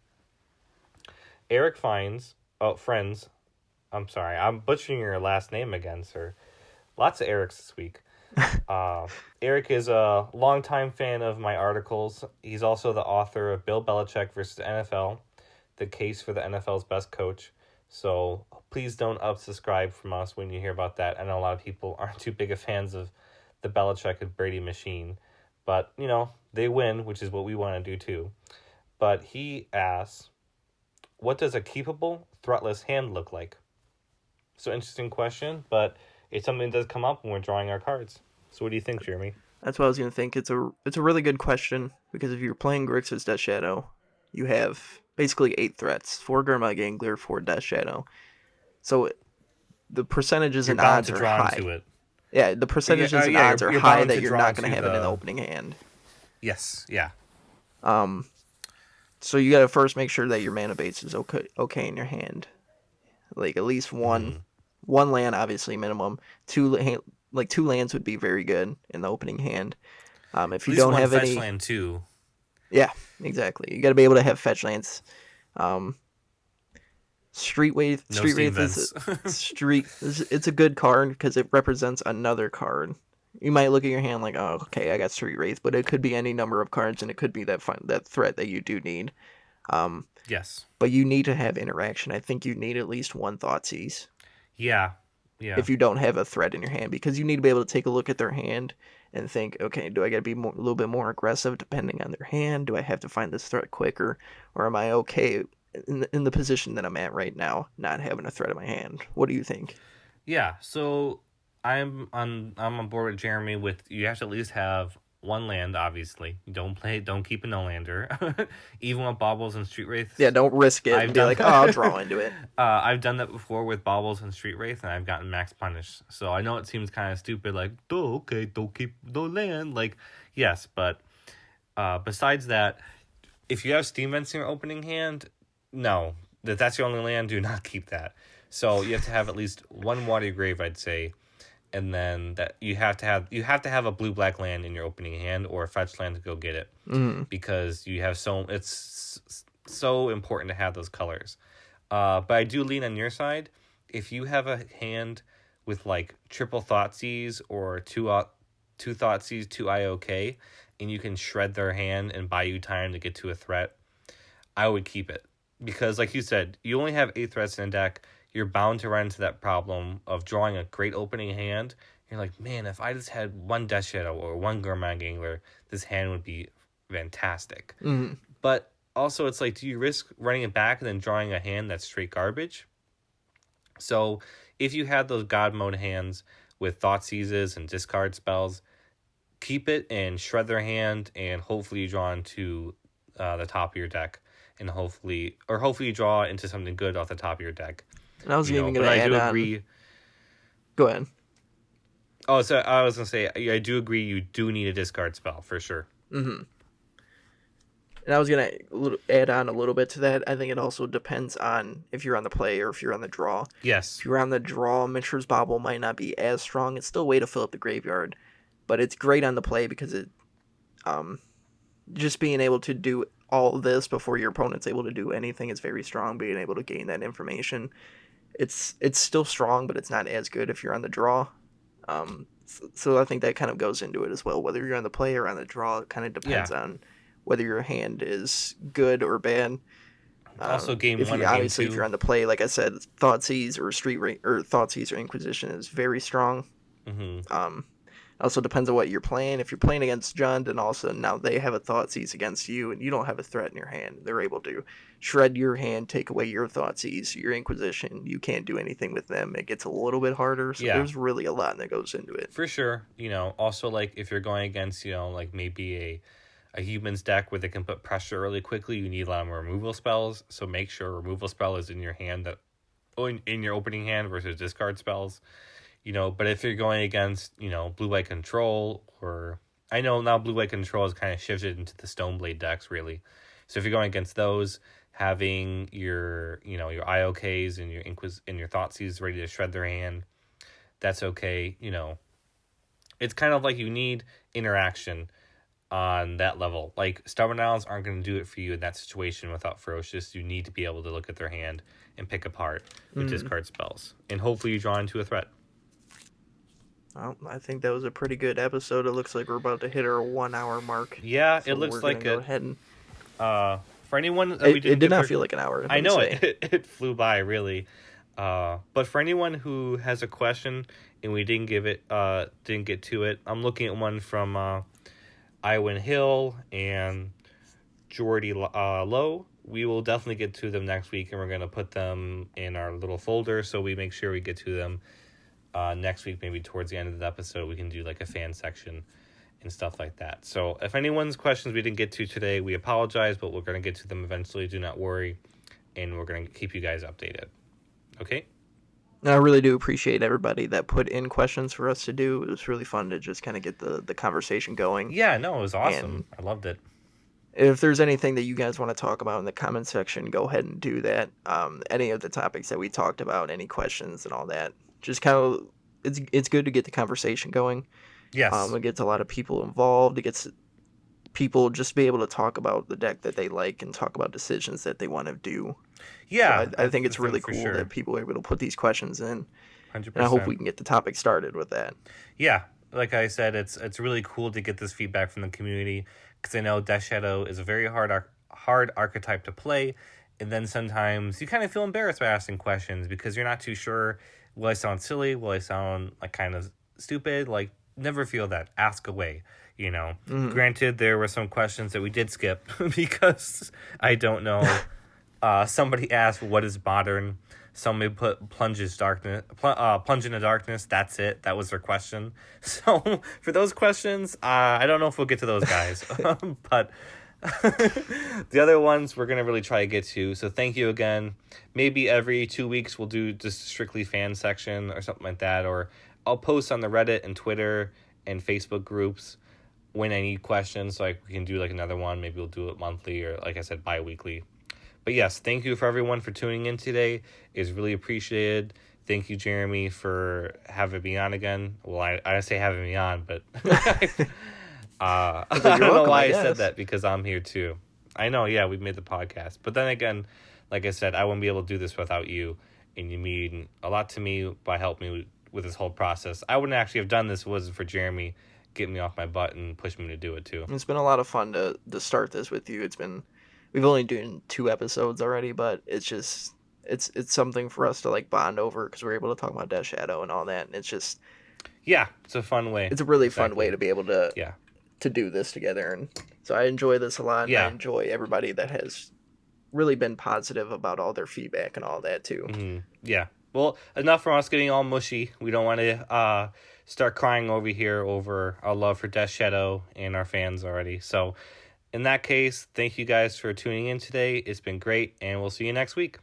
Eric Fines. Oh, friends. I'm sorry, I'm butchering your last name again, sir. Lots of Erics this week. Uh, Eric is a longtime fan of my articles. He's also the author of Bill Belichick versus the NFL, the case for the NFL's best coach. So please don't unsubscribe from us when you hear about that. I know a lot of people aren't too big of fans of the Belichick and Brady machine, but you know they win, which is what we want to do too. But he asks, "What does a keepable, threatless hand look like?" So interesting question, but it's something that does come up when we're drawing our cards. So what do you think, Jeremy?
That's what I was gonna think. It's a really good question because if you're playing Grixis Death Shadow, you have basically 8 threats: 4 Gurmag Angler, 4 Death Shadow. So the percentages
You're
and
bound
odds
to
are
draw
high.
into it.
Yeah, the percentages and odds are
You're
high
bound
that
to
you're
draw
not gonna
into
have it in the
the
opening hand.
yes, yeah.
Um, so you gotta first make sure that your mana base is okay in your hand. Like at least
Mm-hmm.
one land, obviously minimum. 2 lands would be very good in the opening hand. If
At
you
least
don't
one
have
fetch
any,
land too.
yeah, exactly. You got to be able to have fetch lands. Um,
No
Street
steam
Wraith
vents.
it's a good card because it represents another card. You might look at your hand like, oh, okay, I got Street Wraith, but it could be any number of cards, and it could be that threat that you do need. Um,
Yes.
but you need to have interaction. I think you need at least one Thoughtseize
Yeah. Yeah.
if you don't have a threat in your hand, because you need to be able to take a look at their hand and think, okay, do I got to be a little bit more aggressive depending on their hand? Do I have to find this threat quicker, or am I okay in the position that I'm at right now, not having a threat in my hand? What do you think?
Yeah. So I'm on board with Jeremy with you have to at least have one land, obviously. Don't keep a no lander. Even with baubles and street
Yeah,
wraiths.
don't risk it
I've
and be
done
like, oh, I'll draw into it.
I've done that before with baubles and street wraith, and I've gotten max punished. So I know it seems kind of stupid, like, oh, okay, don't keep no land. Like, yes, but besides that, if you have steam vents in your opening hand, no, that's your only land. Do not keep that. So you have to have at least one water grave, I'd say, and then that you have to have a blue black land in your opening hand or a fetch land to go get it
Mm,
because it's so important to have those colors. But I do lean on your side. If you have a hand with like triple Thoughtseize or two Thoughtseize, 2 IOK, and you can shred their hand and buy you time to get to a threat, I would keep it. Because like you said, you only have 8 threats in a deck. You're bound to run into that problem of drawing a great opening hand. You're like, man, if I just had one Death Shadow or one Gurmag Angler, this hand would be fantastic.
mm.
But also, it's like, do you risk running it back and then drawing a hand that's straight garbage? So, if you have those God mode hands with Thought Seizes and discard spells, keep it and shred their hand, and hopefully you draw into the top of your deck, and hopefully you draw into something good off the top of your deck.
And I was
You know,
even
but
gonna
I
add
do
on.
agree.
Go ahead.
Oh, so I was gonna say I do agree. You do need a discard spell for sure.
Hmm. And I was gonna add on a little bit to that. I think it also depends on if you're on the play or if you're on the draw.
Yes.
If you're on the draw, Mishra's Bauble might not be as strong. It's still a way to fill up the graveyard, but it's great on the play because it, just being able to do all of this before your opponent's able to do anything is very strong. Being able to gain that information, it's still strong, but it's not as good if you're on the draw. So I think that kind of goes into it as well. Whether you're on the play or on the draw, it kind of depends on whether your hand is good or bad.
Also, game
if
one
you,
or game
obviously,
two.
if you're on the play, like I said, Thoughtseize or Thoughtseize or Inquisition is very strong.
Mm-hmm.
Also depends on what you're playing. If you're playing against Jund, and also now they have a Thoughtseize against you, and you don't have a threat in your hand, they're able to shred your hand, take away your Thoughtseize, your Inquisition. You can't do anything with them. It gets a little bit harder. So there's really a lot that goes into it.
For sure. Also, like, if you're going against, like, maybe a human's deck where they can put pressure really quickly, you need a lot more removal spells. So make sure a removal spell is in your hand, in your opening hand versus discard spells. But if you're going against, blue-white control, or I know now blue-white control has kind of shifted into the Stoneblade decks, really. So if you're going against those, having your IOKs and your Thoughtseize ready to shred their hand, that's okay. It's kind of like you need interaction on that level. Like, Stubborn Isles aren't going to do it for you in that situation without Ferocious. You need to be able to look at their hand and pick apart with discard spells. And hopefully you draw into a threat.
Well, I think that was a pretty good episode. It looks like we're about to hit our 1 hour mark.
Yeah,
so
it looks like
go
it.
ahead and,
for anyone that
it did not feel like an hour.
I know it flew by, really. But for anyone who has a question and we didn't get to it, I'm looking at one from Iwan Hill and Jordy Lowe. We will definitely get to them next week, and we're going to put them in our little folder so we make sure we get to them next week. Maybe towards the end of the episode we can do like a fan section and stuff like that. So if anyone's questions we didn't get to today, we apologize, but we're going to get to them eventually. Do not worry, and we're going to keep you guys updated. Okay?
I really do appreciate everybody that put in questions for us to do. It was really fun to just kind of get the conversation going.
Yeah, no, it was awesome.
And
I loved it.
if there's anything that you guys want to talk about in the comment section, go ahead and do that. Any of the topics that we talked about, any questions and all that, just kind of, it's good to get the conversation going.
Yes.
It gets a lot of people involved. It gets people just be able to talk about the deck that they like and talk about decisions that they want to do.
Yeah.
So I think it's really cool that people are able to put these questions in.
100%.
And I hope we can get the topic started with that.
Yeah. Like I said, it's really cool to get this feedback from the community, because I know Death Shadow is a very hard archetype to play, and then sometimes you kind of feel embarrassed by asking questions because you're not too sure, will I sound silly, will I sound like kind of stupid? Like, never feel that. Ask away, Granted, there were some questions that we did skip because I don't know. Somebody asked, what is modern? Somebody put plunge into darkness. That's it. That was their question. So for those questions, I don't know if we'll get to those guys, but the other ones we're going to really try to get to. So thank you again. Maybe every 2 weeks we'll do just strictly fan section or something like that, or I'll post on the Reddit and Twitter and Facebook groups when I need questions. Like, we can do like another one. Maybe we'll do it monthly, or like I said, bi-weekly. But yes, thank you for everyone for tuning in today. It's really appreciated. Thank you, Jeremy, for having me on again. Well, I say having me on, but I don't know why I said that, because I'm here too. I know, yeah, we made the podcast. But then again, like I said, I wouldn't be able to do this without you. And you mean a lot to me by helping me with this whole process. I wouldn't actually have done this if it wasn't for Jeremy getting me off my butt and pushing me to do it too.
It's been a lot of fun to start this with you. We've only done 2 episodes already, but it's just it's something for us to like bond over, because we're able to talk about Death Shadow and all that, and it's just,
yeah, it's a fun way.
It's a really fun way to be able to
yeah,
to do this together, and so I enjoy this a lot. And
yeah,
I enjoy everybody that has really been positive about all their feedback and all that too.
Mm-hmm. Yeah. Well, enough from us getting all mushy. We don't want to start crying over here over our love for Death Shadow and our fans already. So in that case, thank you guys for tuning in today. It's been great, and we'll see you next week.